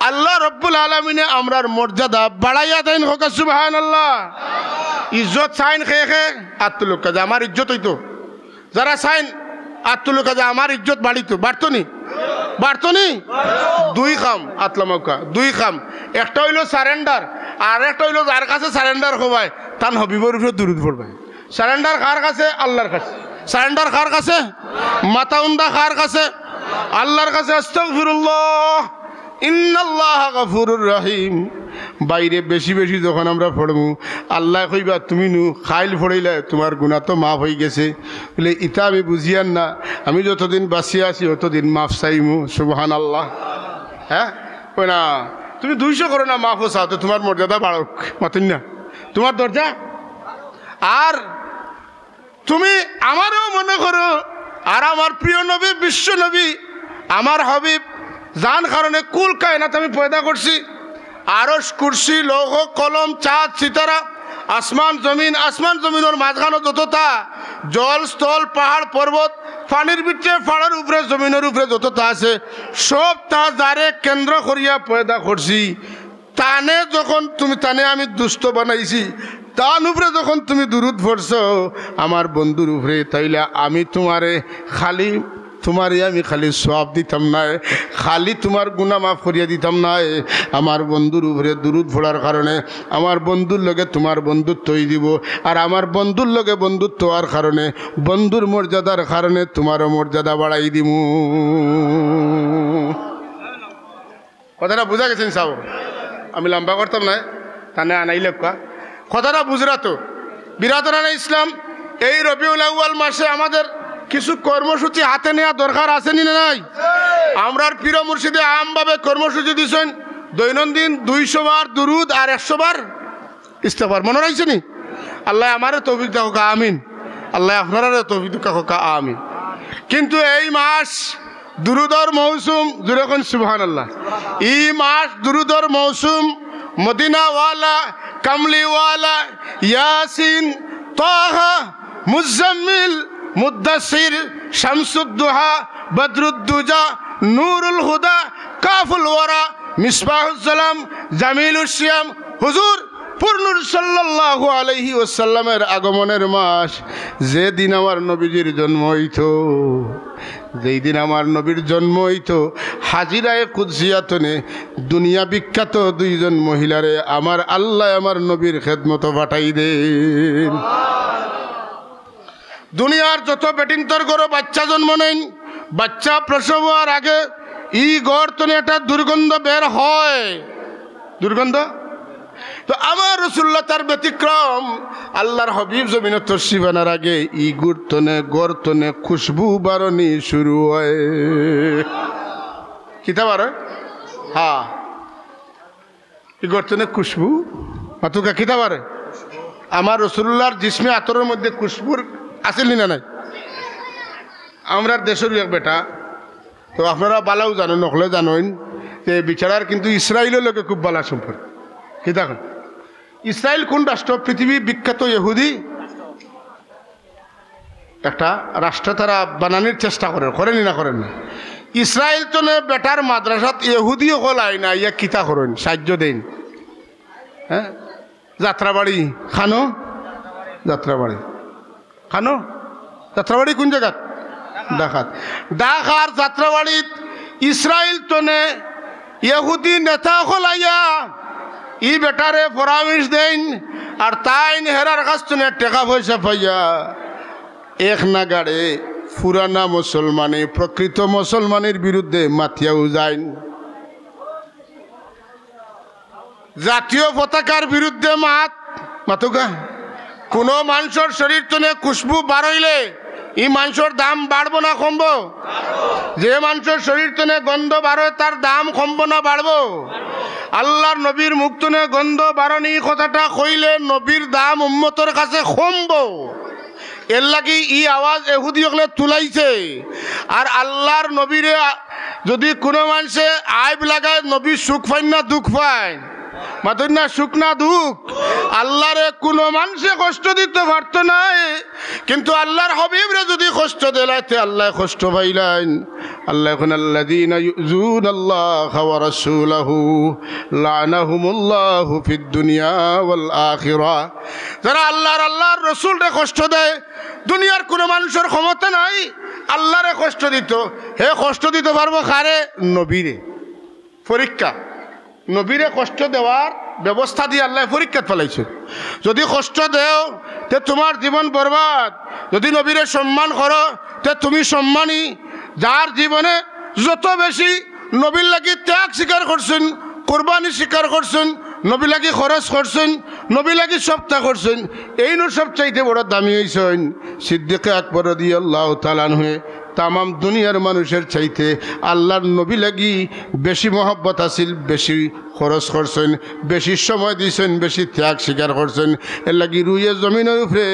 আল্লাহ রব্বুল আলামিনে আমরার মর্যাদা বাড়াইয়া দেন। হোক সুবহানাল্লাহ। ইজ্জত চাইন খেয়ে আত্মলোক কাজে আমার ইজ্জত হইতো, যারা চাইন আত্মলোক কাজে আমার ইজ্জত বাড়িত, বাড়তনি 2 কাম আতলামকা, 2 কাম। একটা হইল সারেন্ডার, আর একটা হইল যার কাছে সারেন্ডার হবায় তান হবিবর উপরে দুরুদ পড়বে। সারেন্ডার কার কাছে? আল্লাহর কাছে। সারেন্ডার কার কাছে? মাতাউন্দা কার কাছে? আল্লাহর কাছে। আস্তাগফিরুল্লাহ, ইন্নাল্লাহা গফুরুর রহিম। বাইরে বেশি বেশি যখন আমরা পড়বো, আল্লাহ কইবা তুমি নু খাইল পড়াইলে তোমার গুনাহ তো মাফ হয়ে গেছে। বলে ইটা আমি বুঝিয়ান না, আমি যতদিন বাঁচিয়ে আছি ততদিন মাফ চাইমু। সুবহানাল্লাহ। হ্যাঁ কই না, তুমি 200 করো না, মাফও চাও তো তোমার মর্যাদা বাড়ক, মাতেন না তোমার দরজা। আর তুমি আমারও মনে করো, আর আমার প্রিয় নবী, বিশ্ব নবী, আমার হাবিব, যার কারণে কুল কায়নাত আমি পয়দা করছি, আরশ, কুরসি, লৌহ, কলম, চাঁদ, সিতারা, আসমান জমিনের মাঝখানে যতটা জল, স্থল, পাহাড়, পর্বত, পানির ভিতরে, পাহাড়ের উপরে, জমিনের উপরে যতটা আছে, সব তা যারে কেন্দ্র করিয়া পয়দা করছি। তানে যখন তুমি, তানে আমি দুষ্ট বানাইছি, তার উপরে যখন তুমি দুরুদ পড়ছো আমার বন্ধুর উপরে, তাইলে আমি তোমারে খালি তোমার আমি খালি সওয়াব দিতাম না, খালি তোমার গুনাহ মাফ করিয়া দিতাম না, আমার বন্ধুর উপরে দুরূদ পড়ার কারণে আমার বন্ধুর লগে তোমার বন্ধুত্ব দিব, আর আমার বন্ধুর লগে বন্ধুত্ব হওয়ার কারণে বন্ধুর মর্যাদার কারণে তোমারও মর্যাদা বাড়াই দিব। কথাটা বুঝা গেছেন সাহেব? আমি লম্বা করতাম না, তানে আনাই লেখা কথাটা বুঝরা তো। বিরাদরানে ইসলাম, এই রবিউল আউয়াল মাসে আমাদের কিছু কর্মসূচি হাতে নেওয়া দরকার আছে নি নাই? আমরার পীর মুর্শিদে আমভাবে কর্মসূচি দিয়েছেন, দৈনন্দিন 200 বার দুরুদ আর 100 বার ইস্তেগফার। মনে রাখছে নি? আল্লাহ আমারে তৌফিক দাও, আমিন। আল্লাহ আপনারা তৌফিক দাও, আমিন। কিন্তু এই মাস দুরুদর মৌসুম, যেরকম সুবহানাল্লাহ, এই মাস দুরুদর মৌসুম। মদিনাওয়ালা, কামলিওয়ালা, ইয়াসিন, তাহা, মুজাম্মিল, মুদ্দাসির, শামসুদ্দোহা, বদরুদ্দুজা, নূরুল হুদা, কাফুল ওয়ারা, মিসবাহুজ্জালাম, জামিলুস সিয়াম, হুজুর পূর্ণুর সাল্লাল্লাহু আলাইহি ওয়াসাল্লামের আগমনের মাস। যেদিন আমার নবীজির জন্ম হইত, যেই দিন আমার নবীর জন্ম হইত, হাজিরায়ে কুদসিয়াতনে দুনিয়া বিখ্যাত 2জন মহিলারে আমার আল্লাহ আমার নবীর খেদমত পাঠাই দেন। দুনিয়ার যত বেটিন্তর গরো বাচ্চা জন্ম নেন, বাচ্চা প্রসব হওয়ার আগে ই গর্তনে একটা দুর্গন্ধ বের হয়, দুর্গন্ধ। তো আমার রাসূলুল্লাহ তার ব্যতিক্রম, আল্লাহর হাবিব জমিনে তশরিফ আনার আগে ই গর্তনে খুশবু বারণী শুরু হয়। কিতা বার? হ্যাঁ, ই গর্তনে খুশবু মাতুকা কিতা বার? আমার রাসূলুল্লাহর জিসমে আতরের মধ্যে খুশবুর আসেনি না নাই? আমরা দেশের এক বেটা, তো আপনারা বালাও জানেন, নকলে জানেন যে বিচারার কিন্তু ইসরায়েলের লোকে খুব বালা সম্পর্ক। কি দেখেন, ইসরায়েল কোন রাষ্ট্র? পৃথিবীর বিখ্যাত ইহুদি একটা রাষ্ট্র, তারা বানানোর চেষ্টা করেনি না করেন না? ইসরায়েল তো বেটার মাদ্রাসাত ইহুদিও কলাই না, ইয়া কিতা করেন, সাহায্য দেন। হ্যাঁ, যাত্রাবাড়ি খানো, যাত্রাবাড়ি খানো, যাত্রাবাড়ি কোন জায়গা? ঢাকার যাত্রাবাড়িত ইসরায়েল তনে ইহুদি নেতা হলাইয়া ই বেটারে পরামর্শ দেন, আর তাই হেরার কাছ থেকে টাকা পয়সা পাইয়া এক নাগাড়ে পুরানা মুসলমানে, প্রকৃত মুসলমানের বিরুদ্ধে মাতিয়াও যায়, জাতীয় পতাকার বিরুদ্ধে মাতুকা। কোনো মানুষের শরীর তনে খুশবু বাড়ইলে এই মানুষের দাম বাড়বো না কমবো? যে মানুষের শরীর তনে গন্ধ বাড়ে তার দাম কমবো না বাড়বো? আল্লাহর নবীর মুখ তনে গন্ধ বাড়নি কথাটা কইলে নবীর দাম উম্মতের কাছে কমবো। এর লাগি ই আওয়াজ এহুদি হলে তুলাইছে। আর আল্লাহর নবীরে যদি কোনো মানুষে আইব লাগায়, নবী সুখ পায় না দুঃখ পায়? মাতুন না, সুখ না দুঃখ? আল্লাহরে কোনো মানুষে কষ্ট দিতে পারত না, কিন্তু আল্লাহর হাবিবরে যদি কষ্ট দিলাইতে আল্লাহ কষ্ট পাইলেন। আল্লাহ এখন আল্লাযীনা ইউযুনাল্লাহা ওয়া রাসূলাহু লানাহুমুল্লাহু ফিদ দুনিয়া ওয়াল আখিরাহ। যারা আল্লাহর রাসূলরে কষ্ট দেয়, দুনিয়ার কোনো মানুষের ক্ষমতা নাই আল্লাহরে কষ্ট দিত। হে কষ্ট দিতে পারবো কারে? নবীরে। পরীক্ষা, নবীরে কষ্ট দেওয়ার ব্যবস্থা দিয়ে আল্লাহ পরীক্ষা ফেলাইছে। যদি কষ্ট দেও তে তোমার জীবন বরবাদ, যদি নবীরে সম্মান করো তে তুমি সম্মানী। যার জীবনে যত বেশি নবীর লাগি ত্যাগ স্বীকার করছেন, কোরবানি স্বীকার করছেন, নবী লাগি খরচ করছেন, নবী লাগি সপ্তাহ করছেন, এই সবচাইতে বড় দামি হয়েছেন সিদ্দিকে আকবর রাদিয়াল্লাহু তাআলা আনহু। তামাম দুনিয়ার মানুষের চাইতে আল্লাহর নবী লাগি বেশি মহব্বত আছিল, বেশি খরচ করছেন, বেশি সময় দিয়েছেন, বেশি ত্যাগ স্বীকার করছেন। এর লাগি রুইয়ে জমিনের উপরে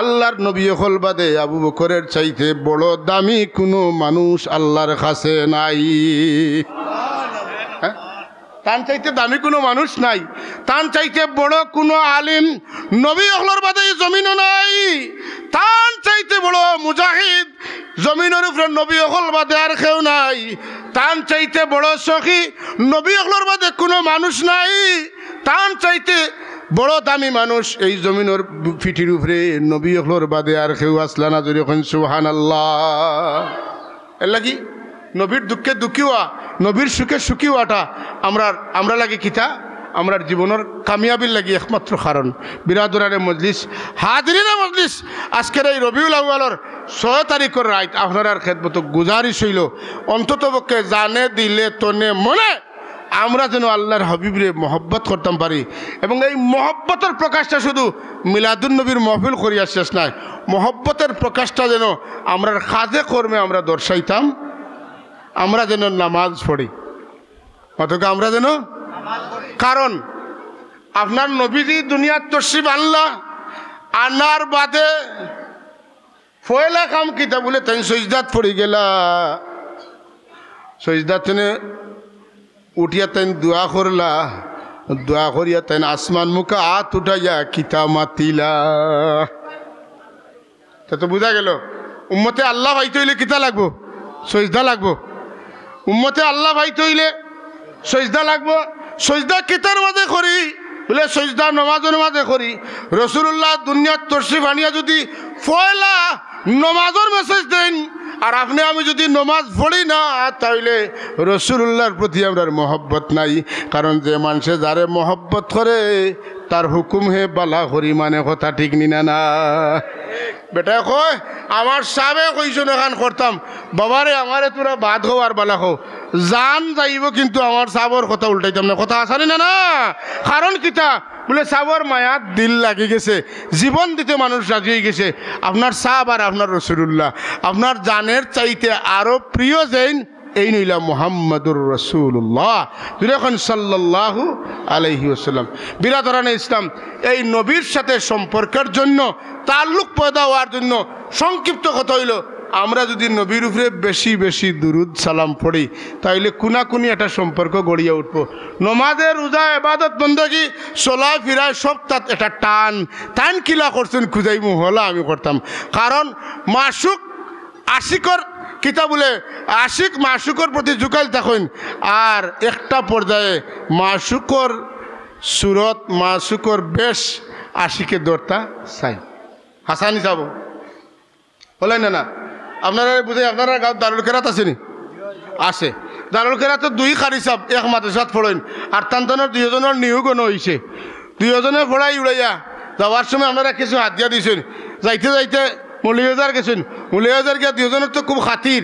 আল্লাহর নবী হল বাদে আবু বকরের চাইতে বড় দামি কোনো মানুষ আল্লাহর কাছে নাই। তান চাইতে দামি কোনো মানুষ নাই, তান চাইতে বড় কোনো আলিম নবী হলর বাদে জমিনও নাই, তান চাইতে বড় মুজাহিদ জমিনের উপরে নবী হল বাদে আর কেউ নাই, তান চাইতে বড় সখী নবী হলর বাদে কোনো মানুষ নাই, তান চাইতে বড় দামি মানুষ এই জমিনের পিঠির উপরে নবী হলর বাদে আর কেউ আসলা না। যদি এখন সুবহানাল্লাহ। এর লাগি নবীর দুঃখে দুঃখী হওয়া, নবীর সুখে সুখী হওয়াটা আমরা লাগে কিতা আমরার জীবনের কামিয়াবির লাগি একমাত্র কারণ। বিরাদরারে মজলিস, হাজরিনে মজলিস, আজকের এই রবিউল আউয়ালের 6 তারিখের রাত আপনার খেদমত গুজারিশ হইল অন্ততপক্ষে জানে দিলে তনে মনে আমরা যেন আল্লাহর হাবিবরে মহব্বত করতাম পারি। এবং এই মহব্বতের প্রকাশটা শুধু মিলাদুন নবীর মহফিল করিয়া শেষ নয়, মহব্বতের প্রকাশটা যেন আমরা কাজে কর্মে আমরা দর্শাইতাম। আমরা যেন নামাজ পড়ি, অথচ আমরা যেন, কারণ আপনার নবীজি দুনিয়ার তশরিফ আনলা, আনার বাদে ফয়লা কাম কিতা বলে তাই সজদাত পড়ি গেলা, সজদাত তেনে উঠিয়া তাই দোয়া করলা, দোয়া করিয়া তাই আসমান মুখা হাত উঠাইয়া কিতা মাতিলা। তা তো বুঝা গেল উম্মতে আল্লাহ ভাইতে হইলে কিতা লাগবো, সজদা লাগবো। উম্মতে আল্লাহ ভাইতে হইলে সজদা লাগবো। সজদা কিতার মাঝে করি বলে সজদা নমাজের মাঝে করি। রসুল্লাহ দুনিয়ার তশরিফ আনিয়া যদি পয়লা নমাজের মেসেজ দেন আর আপনি আমি যদি নমাজ পড়ি না, তাহলে রসুল্লাহর প্রতি আমরা মহব্বত নাই। কারণ যে মানুষে যারে মহব্বত করে তার হুকুম হে বালা করি, মানে কথা ঠিক নিনা না। বেটা কয় আমার সাবে কইসন এখান করতাম, বাবারে আমারে তোরা বাদ হো আর বালা হো, জান যাইব কিন্তু আমার সাবর কথা উল্টাইতাম না। কথা আসানি না না, কারণ কিতা বলে সাবর মায়াত দিল লাগি গেছে, জীবন দিতে মানুষ রাজি হয়ে গেছে। আপনার সাব আর আপনার রসুল্লাহ আপনার জানের চাইতে আরো প্রিয় যেন এই নইলা মুহাম্মাদুর রাসূলুল্লাহ যখন সাল্লাল্লাহু আলাইহি ওয়াসাল্লাম। বিরাদরানে ইসলাম, এই নবীর সাথে সম্পর্কের জন্য, তাল্লুক পয়দা হওয়ার জন্য সংক্ষিপ্ত কথা হইল আমরা যদি নবীর উপরে বেশি বেশি দুরুদ সালাম পড়ি তাইলে কুনাকুনি একটা সম্পর্ক গড়িয়ে উঠবো। নমাজে রোজা ইবাদত বন্দেগী চলা ফিরায় সব তাত একটা টান কিলা করছেন খুঁজাইমু হলা আমি করতাম। কারণ মাসুক আশিকর কিতা বলে আশিক মাসুকর প্রতি ঝুঁকাইল তখন আর একটা পর্যায়ে মাসুকর সুরত মাসুকর বেশ আশিকে দরতা চাই হাসানি যাব বলেন না। আপনারা বুঝে আপনারা গাঁও দারুল কেরাত আসেনি? আছে। দারুল কেরাত 2 খারি সাপ এক মাদ্রাসাত পড়েন আর তান্তনের 2 জনের নিয়োগন হয়েছে। 2 জনে পড়াই উড়াইয়া যাওয়ার সময় আপনারা কিছু হাত দিয়া দিয়েছেন। যাইতে যাইতে মলিয়াজার গেছেন, মলিয়াজার গিয়া 2 জনের তো খুব খাতির।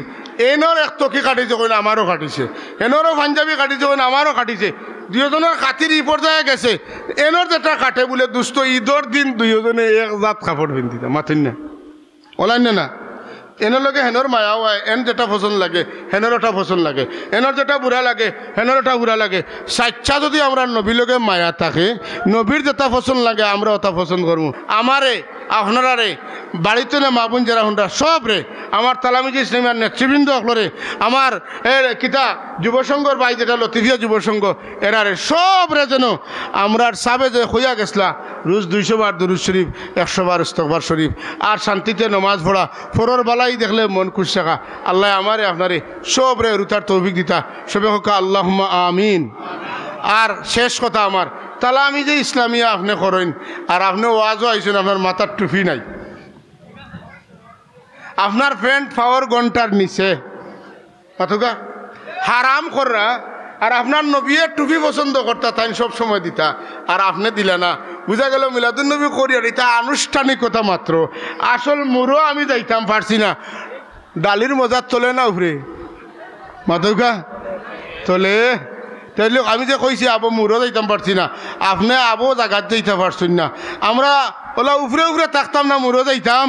এনর এক টকি কাটিছে কইন আমারও কাটিছে, এনরও পাঞ্জাবি কাটিছে কইন আমারও কাটিছে। 2 জনের খাতির ই পর্যায়ে গেছে। এনর যেটা কাটে বলে দুষ্ট ঈদর দিন 2 জনে এক জাত কাপড় পিন্ধিতে মাথিন না ওলাইন না। এনের লগে হেনর মায়া হয়, এন যেটা পছন্দ লাগে হেনর ওটা পছন্দ লাগে, এনর যেটা বুড়া লাগে হেনর ওটা বুড়া লাগে। সাচ্চা যদি আমরা নবীর লগে মায়া থাকে, নবীর যেটা পছন্দ লাগে আমরা ওটা পছন্দ করবো। আমারে আপনারা রে বাড়িতে না মা বোন যারা হুন্ডা সব রে, আমার তালামিজি ইসলামিয়ার নেতৃবৃন্দ অকলরে, আমার কিতা যুবসংঘর ভাই যেটা লতিফিয়া যুবসংঘ এরারে সব রে যেন আমরা সাবে যে হইয়া গেছলা রোজ 200 বার দুরূদ শরীফ, 100 বার ইস্তিগফার শরীফ আর শান্তিতে নমাজ পড়া, ফরর বালাই দেখলে মন খুশি থাকা। আল্লাহ আমারে আপনারে সব রে রুতার তৌফিক দিতা। সবে হোক আল্লাহুম্মা আমিন। আর শেষ কথা আমার তালামিজি ইসলামিয়া আপনি করেন আর আপনি ওয়াজও আইছেন, আপনার মাথার টুপি নাই, আপনার প্যান্ট পাওয়ার ঘন্টার নিচে পাথুকা হারাম কররা, আর আপনার নবীর টুপি পছন্দ করতা তাই সব সময় দিতা আর আপনি দিলা না। বুঝা গেল মিলাদুন নবী করিয়া এটা আনুষ্ঠানিকতা মাত্র। আসল মুরো আমি যাইতাম পারছি না। ডালির মজার তোলে না উপরে মাথুকা তোলে, তাইলে আমি যে কইছি আবো মুরো যাইতাম পারছি না, আপনি আবো জায়গাত যাইতে পারছেন না। আমরা ওলা উপরে উপরে থাকতাম না, মুরো যাইতাম।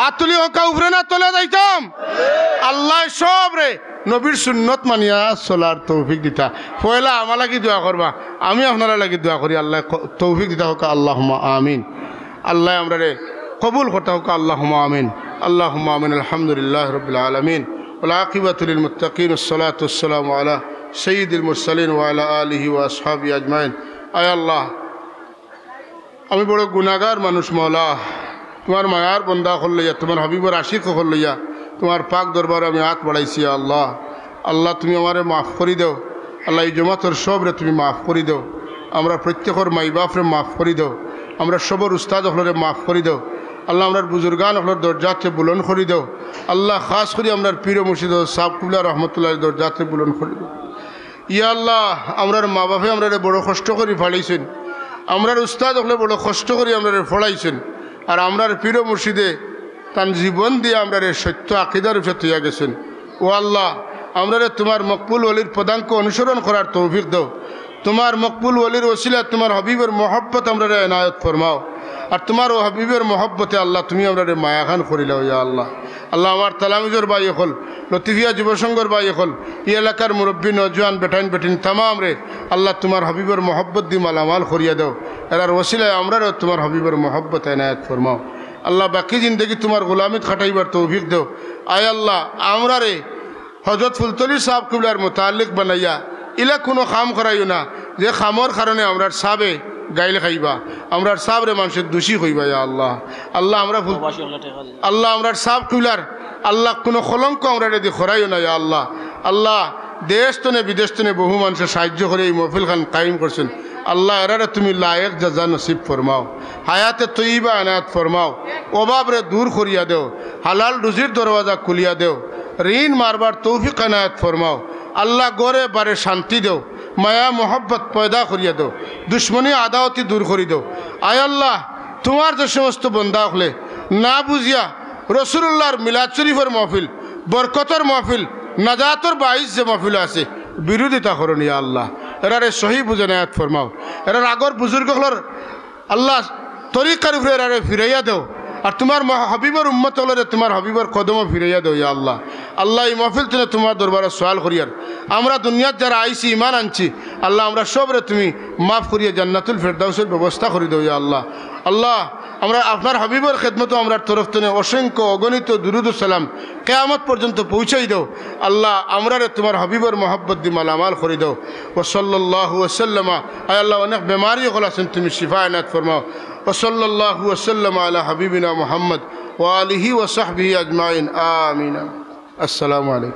আর তুলি হকা উপরে না তোলে যাইতাম। আল্লাহ সব রে নবীর সুন্নত মানিয়া চলার তৌফিক দিতা। পয়লা আমার লাগি দোয়া করবা, আমি আপনারা লাগি দোয়া করি আল্লাহ তৌফিক দিতা হোক আল্লাহুম্মা আমিন। আল্লাহ আমরা রে কবুল করতে হোক আল্লাহুম্মা আমিন। আল্লাহুম্মা আমিন। আলহামদুলিল্লাহ রাব্বিল আলামিন ওয়াল আকিবাতু লিল মুত্তাকিন ওয়াসসালাতু ওয়াসসালামু আলা সাইয়্যিদিল মুরসালিন ওয়া আলা আলিহি ওয়া আসহাবিহি আজমাইন। আয় আল্লাহ, আমি বড় গুনাহগার মানুষ মওলা, তোমার মায়ার বন্দা হল লইয়া, তোমার হাবিবের আশিক হল লইয়া তোমার পাক দরবারে আমি হাত বাড়াইছি। আল্লাহ আল্লাহ তুমি আমারে মাফ করি দাও। আল্লাহ এই জমাতর সবরে তুমি মাফ করি দাও। আমরা প্রত্যেকের মাই বাপরে মাফ করি দাও। আমরা সবর উস্তাদ হলরে মাফ করি দাও। আল্লাহ আমরার বুজুর্গান হলোর দরজাতে বুলন করি দেও আল্লাহ খাস করি আমরার পীর মুর্শিদ সাহেব কুবলা রহমতুল্লাহ দরজাতে বুলন করি দেও ইয়া আল্লাহ আমরার মা বাপে আমরারে বড় কষ্ট করি ফাড়াইছেন আমরার উস্তাদ হলে বড় কষ্ট করি আমরারে ফড়াইছেন আর আমরার পীর মুর্শিদে তার জীবন দিয়ে আমরারে সত্য আকিদার উপরে তুইয়া গেছেন ও আল্লাহ আমরারে তোমার মকবুল ওলির পদাঙ্ক অনুসরণ করার তৌফিক দাও তোমার মকবুল ওলির ওসিলা তোমার হবিবের মহব্বত আমরারে এনায়ত ফরমাও আর তোমার ও হবিবের মহব্বতে আল্লাহ তুমি আমরারে মায়াখান করিলাও ইয়া আল্লাহ আল্লাহ আমার তালামিজর বাই হল লতিফিয়া যুবসংঘর বাই হল ই এলাকার মুরব্বী নজওয়ান বেটাইন বেটিন তামাম রে আল্লাহ তোমার হবিবের মহব্বত দি মালামাল করিয়া দাও এরার ওসিলায় আমরারও তোমার হবিবের মহব্বত এনায়ত ফরমাও আল্লাহ বাকি জিন্দগি তোমার গোলামিত খাটাইবার তৌফিক দাও আয় আল্লাহ আমরা রে হজরত ফুলতলি সাহেব কিবলার মোতাল্লিক বানাইয়া ইলা কোনো খাম করাইও না যে খামর কারণে আমরার সাবে গাইলে খাইবা আমরার সাবরে মানুষের দোষী হইবা ইয়া আল্লাহ আল্লাহ আমরা আল্লাহ আমরার সাব কিবলার আল্লাহ কোনো কলঙ্ক আমরা রেদি খরাইও না ইয়া আল্লাহ আল্লাহ দেশ তনে বিদেশ তনে বহু মানুষের সাহায্য করে এই মহফিল খান কায়েম করছেন আল্লাহ এরারে তুমি লায়েক জাজা নসিব ফরমাও হায়াতে তৈবা এনায়াত ফরমাও অভাবরে দূর করিয়া দেও হালাল রুজির দরওয়াজা খুলিয়া দেও ঋণ মারবার তৌফিক এনায়াত ফরমাও আল্লাহ গড়ে বারে শান্তি দেও মায়া মোহব্বত পয়দা করিয়া দেও দুশ্মনী আদাওতি দূর করি দেও আয় আল্লাহ তোমার যে সমস্ত বন্দা হলে না বুঝিয়া রসুল্লাহর মিলাদ শরীফের মহফিল বরকতর মহফিল নাজাতর বাইশ যে মহফিল আছে বিরোধিতা করুন ইয়া আল্লাহ এরারে সহি বুঝে নায়াত ফরমাও এরার আগর বুজুর্গগুলোর আল্লাহ তরিকার উপরে এরারে ফিরাইয়া দেও আর তোমার হবিবর উম্মত হলে তোমার হবিবর কদমও ফিরাইয়া দেও ইয়া আল্লাহ আল্লাহ এই মহফিল তুমি তোমার দরবারে সওয়াল করিয়ার আমরা দুনিয়াত যারা আইসি ইমান আনছি আল্লাহ আমরা সবরে তুমি মাফ করিয়া জান্নাতুল ফেরদাউসের ব্যবস্থা করে দেও ইয়া আল্লাহ আল্লাহ আমরা আপনার হাবিবর খেদমত আমরা তরফ থেকে অসংখ্য অগণিত দুরুদ সালাম কিয়ামত পর্যন্ত পৌঁছাই দাও আল্লাহ আমরা তোমার হাবিবর মহব্বত দি মালামাল করে দাও ও সাল্লাল্লাহু ওয়াসাল্লামা আয় আল্লাহ অনেক বেমারি হল আছেন তুমি শিফা এনায়েত ফরমাও ও সাল্লাল্লাহু ওয়াসাল্লামা আলা হাবিবিনা মুহাম্মদ ওয়া আলিহি ওয়া সাহবিহি আজমাইন আমিন আসসালামু আলাইকুম